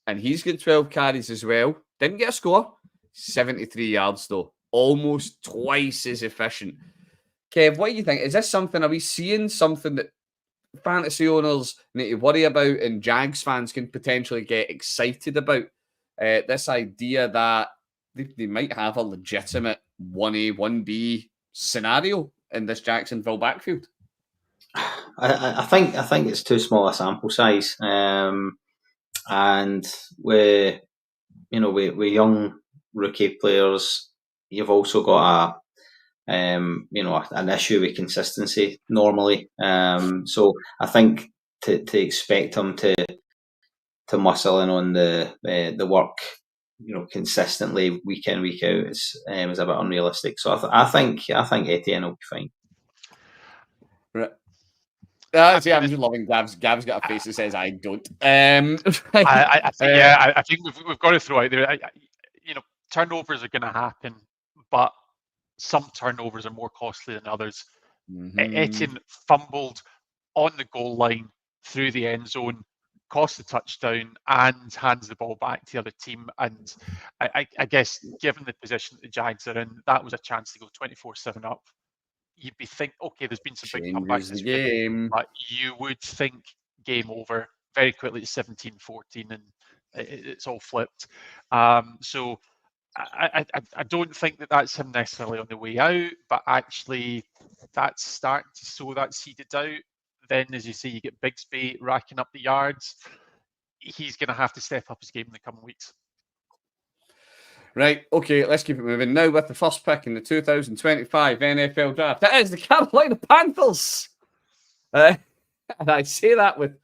and he's got 12 carries as well. Didn't get a score. 73 yards, though. Almost twice as efficient. Kev, what do you think? Is this something, are we seeing something that fantasy owners need to worry about and Jags fans can potentially get excited about? This idea that they might have a legitimate 1A, 1B scenario in this Jacksonville backfield? I think it's too small a sample size, and with young rookie players, you've also got an issue with consistency normally. So I think to expect them to muscle in on the work, consistently week in week out is a bit unrealistic. So I think Etienne will be fine. Right. I'm just loving Gav's. Gav's got a face that says I don't. I think we've got to throw out there. Turnovers are going to happen, but some turnovers are more costly than others. Etienne fumbled on the goal line through the end zone, cost the touchdown, and hands the ball back to the other team. And I guess, given the position that the Jags are in, that was a chance to go 24-7 up. You'd be think, okay, there's been some big comebacks this game, but you would think game over very quickly to 17-14, and it's all flipped. So I don't think that's him necessarily on the way out, but actually that's starting to sow that seeded out. then, as you say, you get Bigsby racking up the yards. He's going to have to step up his game in the coming weeks. Right, okay, let's keep it moving. Now with the first pick in the 2025 NFL Draft, that is the Carolina Panthers. And I say that with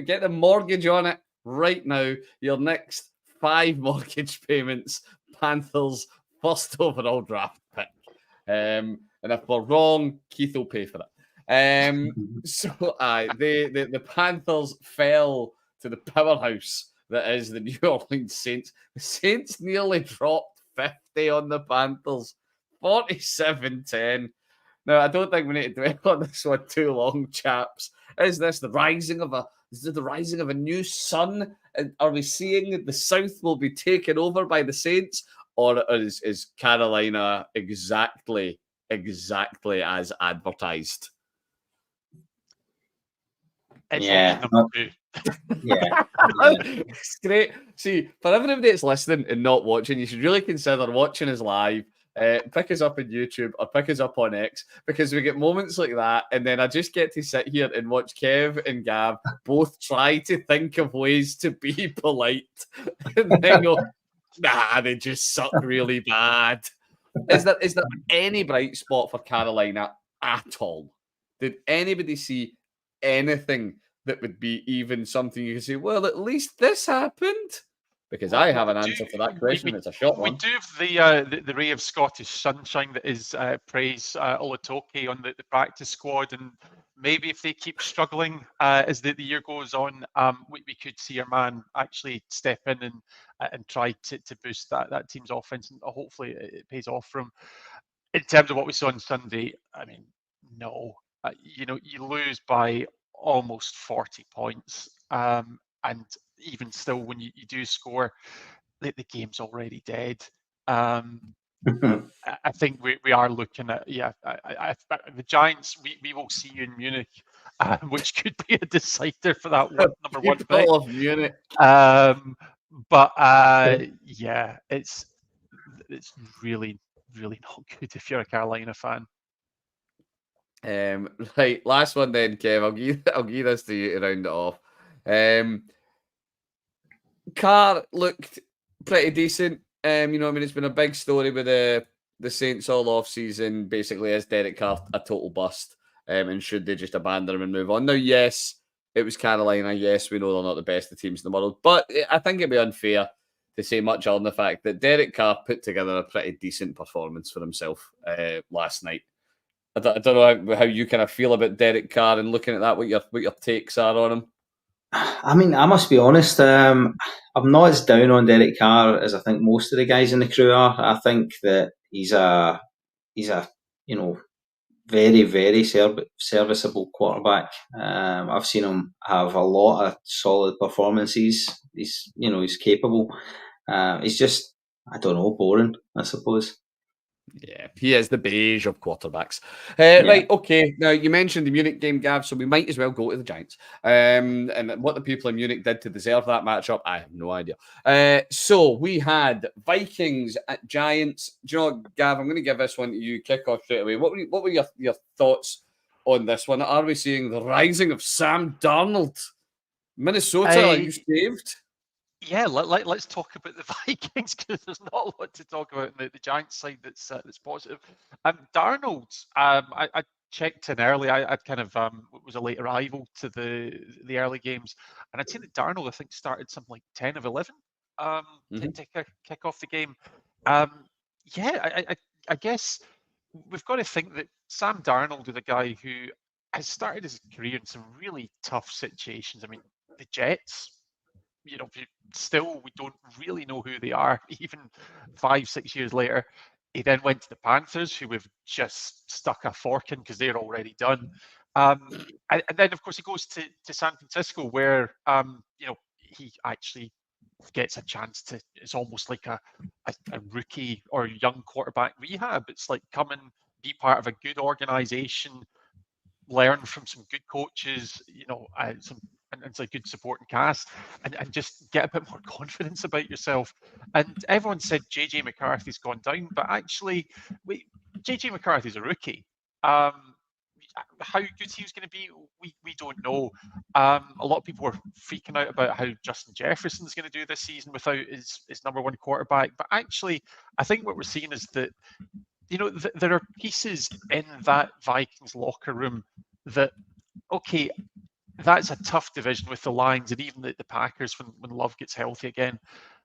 get the mortgage on it right now. Your next 5 mortgage payments, Panthers first overall draft pick. And if we're wrong, Keith will pay for it. So the Panthers fell to the powerhouse that is the New Orleans Saints. The Saints nearly dropped 50 on the Panthers, 47-10. Now, I don't think we need to dwell on this one too long, chaps. Is this the rising of a new sun? Are we seeing the South will be taken over by the Saints, or is Carolina exactly as advertised? It's Yeah. Yeah. It's great. See, for everybody that's listening and not watching, you should really consider watching us live. Pick us up on YouTube or pick us up on X, because we get moments like that, and then I just get to sit here and watch Kev and Gav both try to think of ways to be polite, and then go, nah, they just suck really bad. Is there any bright spot for Carolina at all? Did anybody see anything that would be even something you can say, well, at least this happened? Because I have an answer for that question. It's a short one. We do have the ray of Scottish sunshine that is praise Olatoke on the practice squad, and maybe if they keep struggling as the year goes on, we could see our man actually step in and try to boost that team's offense, and hopefully it pays off for him. In terms of what we saw on Sunday, I mean, no, you lose by almost 40 points, and even still, when you do score, the game's already dead. I think we are looking at, the Giants. We will see you in Munich, which could be a decider for that number one pick. Of Munich. But yeah, it's really not good if you're a Carolina fan. Right, last one then, Kev. I'll give this to you to round it off. Carr looked pretty decent. It's been a big story with the Saints all off season. Basically, is Derek Carr a total bust? And should they just abandon him and move on? Now, yes, it was Carolina. Yes, we know they're not the best of teams in the world, but I think it'd be unfair to say much on the fact that Derek Carr put together a pretty decent performance for himself last night. I don't know how you kind of feel about Derek Carr and looking at that. What your takes are on him? I mean, I must be honest. I'm not as down on Derek Carr as I think most of the guys in the crew are. I think that he's a very, very serviceable quarterback. I've seen him have a lot of solid performances. He's capable. He's just, I don't know, boring, I suppose. Yeah, he is the beige of quarterbacks. Right, okay. Now, you mentioned the Munich game, Gav, so we might as well go to the Giants. And what the people in Munich did to deserve that matchup, I have no idea. So we had Vikings at Giants. Do you know what, Gav, I'm going to give this one to you. Kick off straight away. What were your thoughts on this one? Are we seeing the rising of Sam Darnold? Minnesota, are you saved? Yeah, let's talk about the Vikings, because there's not a lot to talk about on the Giants side that's positive. Darnold, I checked in early. I kind of was a late arrival to the early games, and I'd seen that Darnold, I think, started something like 10 of 11 to kick off the game. I guess we've got to think that Sam Darnold is a guy who has started his career in some really tough situations. I mean, the Jets. Still, we don't really know who they are, even 5-6 years later. He then went to the Panthers, who we've just stuck a fork in because they're already done. And then, of course, he goes to San Francisco, where he actually gets a chance to. It's almost like a rookie or young quarterback rehab. It's like come and be part of a good organization, learn from some good coaches, and it's a good supporting cast, and just get a bit more confidence about yourself. And everyone said JJ McCarthy's gone down, but actually, JJ McCarthy's a rookie. how good he was going to be, we don't know. A lot of people were freaking out about how Justin Jefferson's going to do this season without his number one quarterback. But actually, I think what we're seeing is that, there are pieces in that Vikings locker room that, okay, that's a tough division with the Lions and even the Packers when Love gets healthy again.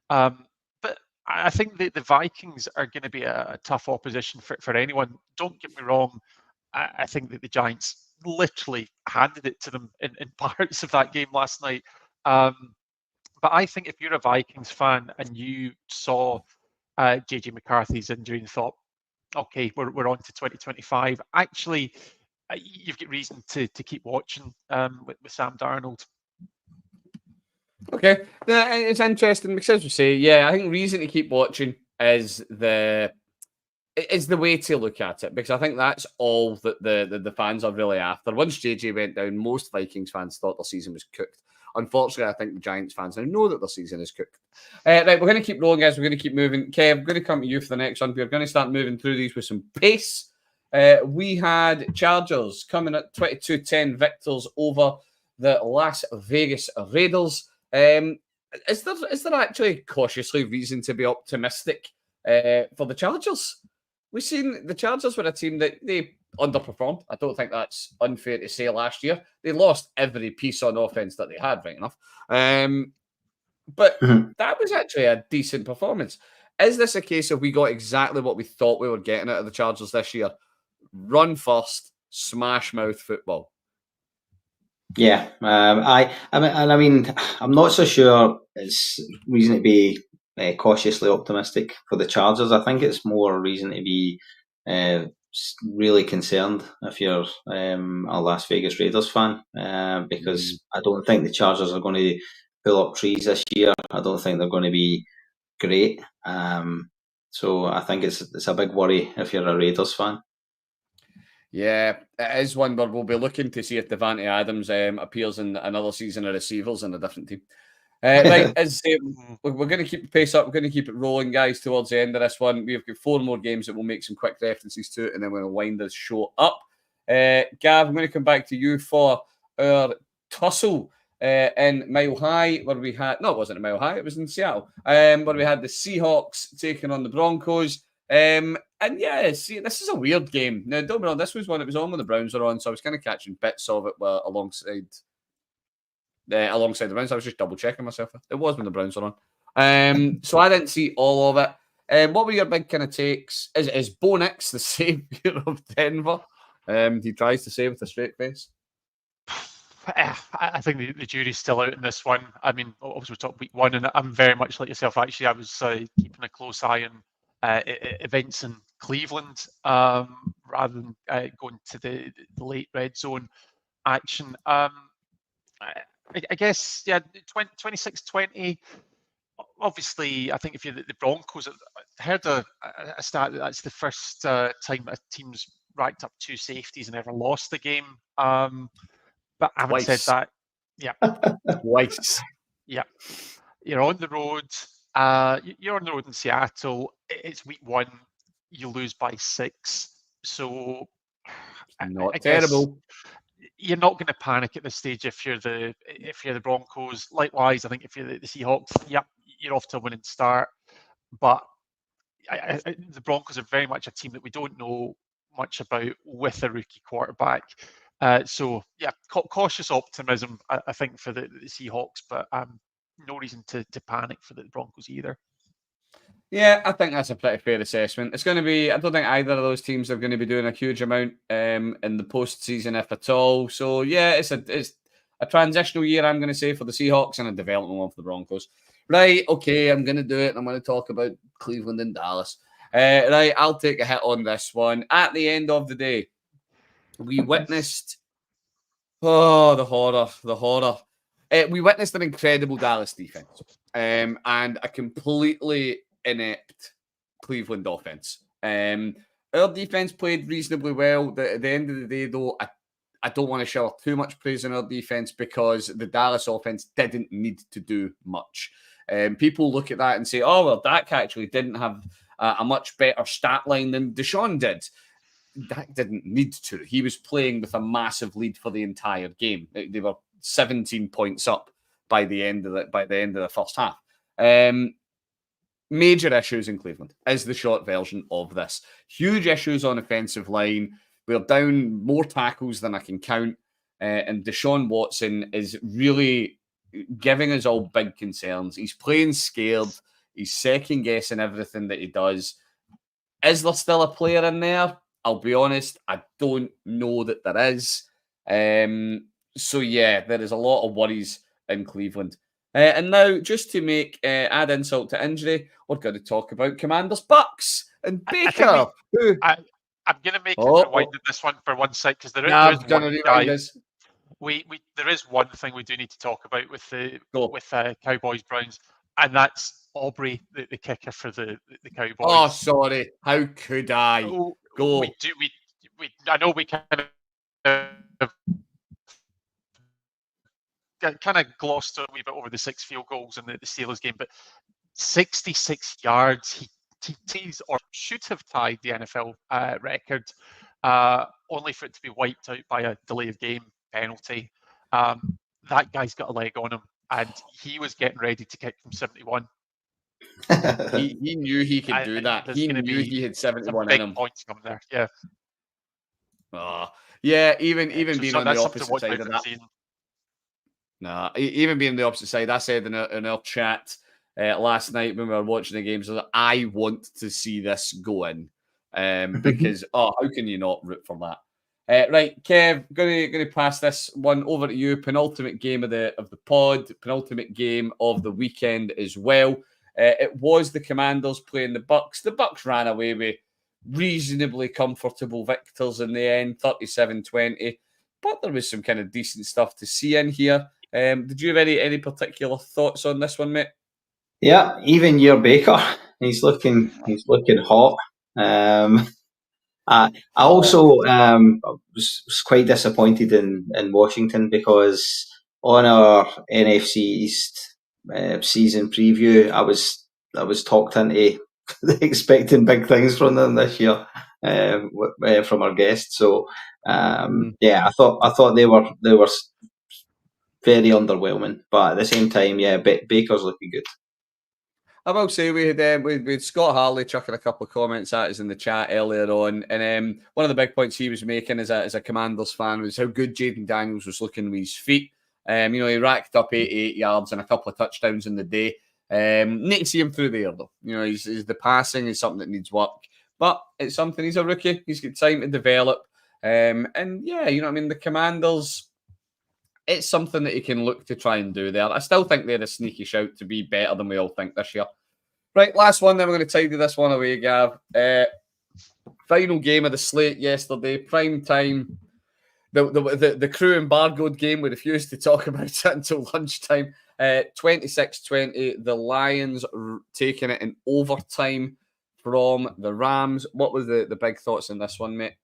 But I think that the Vikings are going to be a tough opposition for anyone. Don't get me wrong. I think that the Giants literally handed it to them in parts of that game last night. But I think if you're a Vikings fan and you saw JJ McCarthy's injury and thought, okay, we're on to 2025, actually, you've got reason to keep watching with Sam Darnold. Okay, it's interesting because, as we say, I think reason to keep watching is the way to look at it, because I think that's all that the fans are really after. Once JJ went down, most Vikings fans thought their season was cooked. Unfortunately, I think the Giants fans now know that their season is cooked. Right, we're going to keep rolling, guys. We're going to keep moving. Kev, I'm going to come to you for the next one. We're going to start moving through these with some pace. We had Chargers coming at 22-10 victors over the Las Vegas Raiders. Is there actually cautiously reason to be optimistic for the Chargers? We've seen the Chargers were a team that they underperformed. I don't think that's unfair to say last year. They lost every piece on offense that they had, right enough. But that was actually a decent performance. Is this a case of we got exactly what we thought we were getting out of the Chargers this year? Run first, smash mouth football. Yeah, I mean, I'm not so sure it's reason to be cautiously optimistic for the Chargers. I think it's more reason to be really concerned if you're a Las Vegas Raiders fan, because I don't think the Chargers are going to pull up trees this year. I don't think they're going to be great. So I think it's a big worry if you're a Raiders fan. Yeah, it is one where we'll be looking to see if Davante Adams appears in another season of receivers in a different team. Right, we're going to keep the pace up. We're going to keep it rolling, guys, towards the end of this one. We've got 4 more games that we'll make some quick references to, and then we're going to wind this show up. Gav, I'm going to come back to you for our tussle in Mile High, where we had... No, it wasn't in Mile High. It was in Seattle, where we had the Seahawks taking on the Broncos. And see, this is a weird game. Now, don't be wrong, this was one that was on when the Browns were on, so I was kind of catching bits of it alongside the Browns. I was just double checking myself. It was when the Browns were on. So I didn't see all of it. What were your big kind of takes? Is Bo Nix the savior of Denver? He tries to say with a straight face. I think the jury's still out in this one. I mean, obviously we talked week 1, and I'm very much like yourself. Actually, I was keeping a close eye on events in Cleveland rather than going to the late red zone action. I guess, 26-20. Obviously, I think if you're the Broncos, I heard a stat that's the first time a team's racked up 2 safeties and ever lost the game. But having said that, Twice. Yeah, you're on the road. You're on the road in Seattle. It's week 1. You lose by 6. So, not terrible. You're not going to panic at this stage if you're the Broncos. Likewise, I think if you're the Seahawks, you're off to a winning start. But the Broncos are very much a team that we don't know much about with a rookie quarterback. So cautious optimism, I think, for the Seahawks, but no reason to panic for the Broncos either. Yeah, I think that's a pretty fair assessment. It's going to be, I don't think either of those teams are going to be doing a huge amount in the postseason, if at all. So, it's a transitional year, I'm going to say, for the Seahawks, and a development one for the Broncos. Right, okay, I'm going to do it. I'm going to talk about Cleveland and Dallas. Right, I'll take a hit on this one. At the end of the day, we witnessed... Oh, the horror. We witnessed an incredible Dallas defense and a completely inept Cleveland offense. Our defense played reasonably well. At the end of the day, though, I don't want to shower too much praise on our defense because the Dallas offense didn't need to do much. People look at that and say, oh, well, Dak actually didn't have a much better stat line than Deshaun did. Dak didn't need to. He was playing with a massive lead for the entire game. They were 17 points up by the end of the first half. Major issues in Cleveland is the short version of this. Huge issues on offensive line. We're down more tackles than I can count. And Deshaun Watson is really giving us all big concerns. He's playing scared. He's second guessing everything that he does. Is there still a player in there? I'll be honest, I don't know that there is. So yeah, there is a lot of worries in Cleveland. And now, just to add insult to injury, we're going to talk about Commanders Bucks and Baker. I'm going to make it rewind this one for one sec because there is one guy. There is one thing we do need to talk about with Cowboys Browns, and that's Aubrey, the kicker for the Cowboys. Oh, sorry, how could I? Go. I know we kind of glossed a wee bit over the 6 field goals in the Steelers game, but 66 yards. He tees or should have tied the NFL record, only for it to be wiped out by a delay of game penalty. That guy's got a leg on him, and he was getting ready to kick from 71. he knew he could do that. He knew he had 71 in him. Big points coming there, yeah. Yeah, even being on the opposite side of that. Nah, even being the opposite side, I said in our chat last night when we were watching the games, I want to see this go in because how can you not root for that? Right, Kev, gonna pass this one over to you. Penultimate game of the pod, penultimate game of the weekend as well. It was the Commanders playing the Bucks. The Bucks ran away with reasonably comfortable victors in the end, 37-20. But there was some kind of decent stuff to see in here. Did you have any particular thoughts on this one, mate? Yeah, even year Baker, he's looking hot. I also was quite disappointed in Washington because on our NFC East season preview, I was talked into expecting big things from them this year from our guests. So yeah, I thought they were very underwhelming, but at the same time, yeah, Baker's looking good. I will say we had Scott Harley chucking a couple of comments at us in the chat earlier on, and one of the big points he was making as a Commanders fan was how good Jaden Daniels was looking with his feet. He racked up 88 yards and a couple of touchdowns in the day. Need to see him through the air though. The passing is something that needs work, but it's something. He's a rookie. He's got time to develop. And yeah, the Commanders. It's something that he can look to try and do there. I still think they're a sneaky shout to be better than we all think this year. Right, last one. Then we're going to tidy this one away, Gav. Final game of the slate yesterday, prime time. The crew embargoed game. We refused to talk about it until lunchtime. 26-20. The Lions taking it in overtime from the Rams. What was the big thoughts on this one, mate?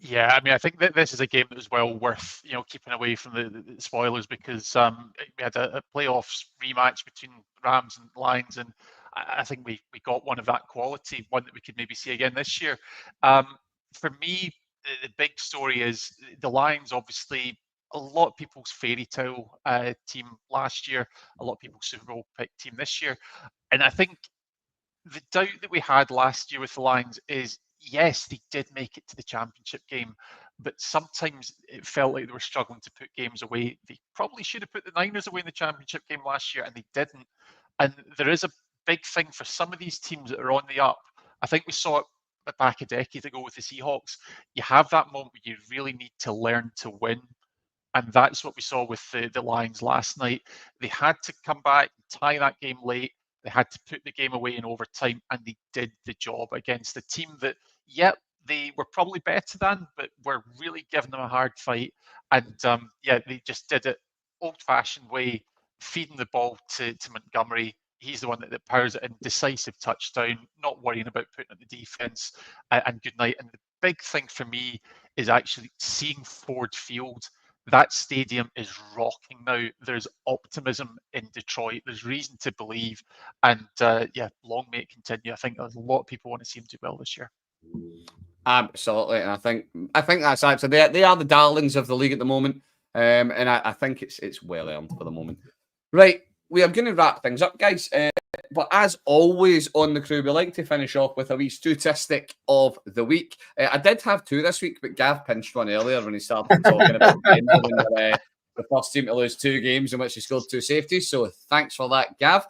Yeah, I mean, I think that this is a game that was well worth, keeping away from the spoilers because we had a playoffs rematch between Rams and Lions, and I think we got one of that quality, one that we could maybe see again this year. For me, the big story is the Lions, obviously, a lot of people's fairy tale team last year, a lot of people's Super Bowl pick team this year, and I think the doubt that we had last year with the Lions is, yes, they did make it to the championship game, but sometimes it felt like they were struggling to put games away. They probably should have put the Niners away in the championship game last year, and they didn't. And there is a big thing for some of these teams that are on the up. I think we saw it back a decade ago with the Seahawks. You have that moment where you really need to learn to win. And that's what we saw with the Lions last night. They had to come back, tie that game late. They had to put the game away in overtime, and they did the job against a team that, yep, they were probably better than, but were really giving them a hard fight. And they just did it old-fashioned way, feeding the ball to Montgomery. He's the one that powers it in, decisive touchdown, not worrying about putting it in the defense, and good night. And the big thing for me is actually seeing Ford Field. That stadium is rocking now. There's optimism in Detroit. There's reason to believe. And long may it continue. I think there's a lot of people want to see him do well this year. Absolutely, and I think that's actually they are the darlings of the league at the moment, and I think it's well earned for the moment. Right, we are going to wrap things up, guys. But as always on the crew, we like to finish off with a wee statistic of the week. I did have two this week, but Gav pinched one earlier when he started talking about games when the first team to lose 2 games in which he scored 2 safeties. So thanks for that, Gav.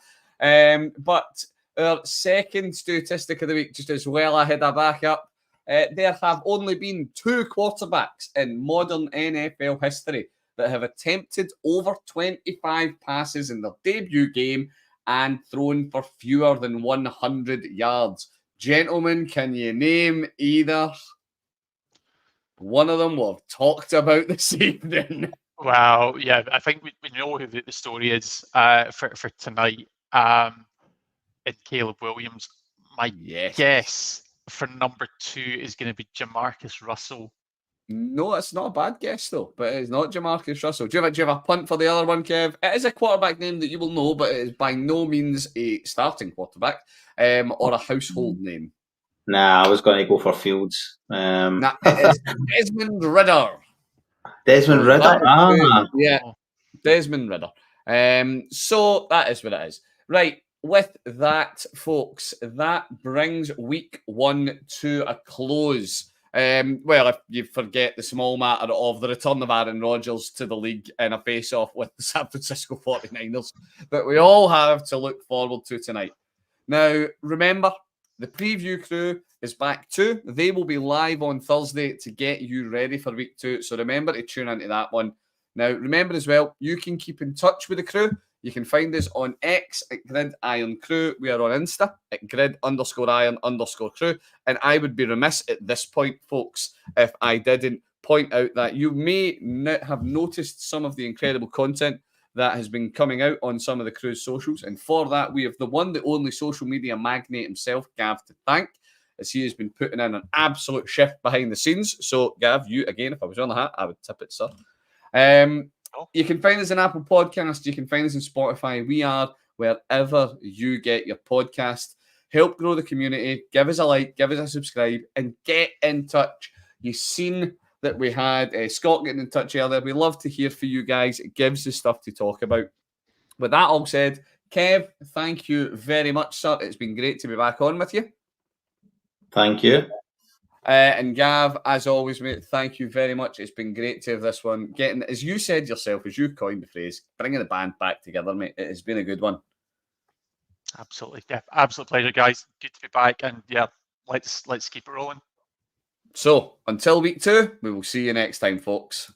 But our second statistic of the week, just as well ahead of back up. There have only been 2 quarterbacks in modern NFL history that have attempted over 25 passes in their debut game and thrown for fewer than 100 yards. Gentlemen, can you name either? One of them we've talked about this evening. Well, yeah, I think we know who the story is for tonight. In Caleb Williams. My guess for number 2 is going to be Jamarcus Russell. No, it's not a bad guess, though, but it's not Jamarcus Russell. Do you have a punt for the other one, Kev? It is a quarterback name that you will know, but it is by no means a starting quarterback or a household name. Nah, I was going to go for Fields. Nah, it is Desmond Ridder. Desmond Ridder? Yeah, Desmond Ridder. So that is what it is. Right, with that, folks, that brings week 1 to a close. Well, if you forget the small matter of the return of Aaron Rodgers to the league in a face-off with the San Francisco 49ers that we all have to look forward to tonight. Now, remember, the preview crew is back too. They will be live on Thursday to get you ready for week 2. So remember to tune into that one. Now, remember as well, you can keep in touch with the crew. You can find us on X at Irn-Cru. We are on Insta at grid_iron_crew. And I would be remiss at this point, folks, if I didn't point out that you may have noticed some of the incredible content that has been coming out on some of the crew's socials. And for that, we have the one, the only social media magnate himself, Gav, to thank, as he has been putting in an absolute shift behind the scenes. So, Gav, you, again, if I was on the hat, I would tip it, sir. You can find us on Apple Podcasts. You can find us on Spotify. We are wherever you get your podcast. Help grow the community. Give us a like, give us a subscribe, and get in touch. You've seen that we had Scott getting in touch earlier. We love to hear from you guys. It gives us stuff to talk about. With that all said, Kev, thank you very much, sir. It's been great to be back on with you. Thank you. And Gav, as always, mate, thank you very much. It's been great to have this one. Getting, as you said yourself, as you coined the phrase, bringing the band back together, mate. It has been a good one. Absolutely. Yeah, absolute pleasure, guys. Good to be back. And yeah, let's keep it rolling. So, until week 2, we will see you next time, folks.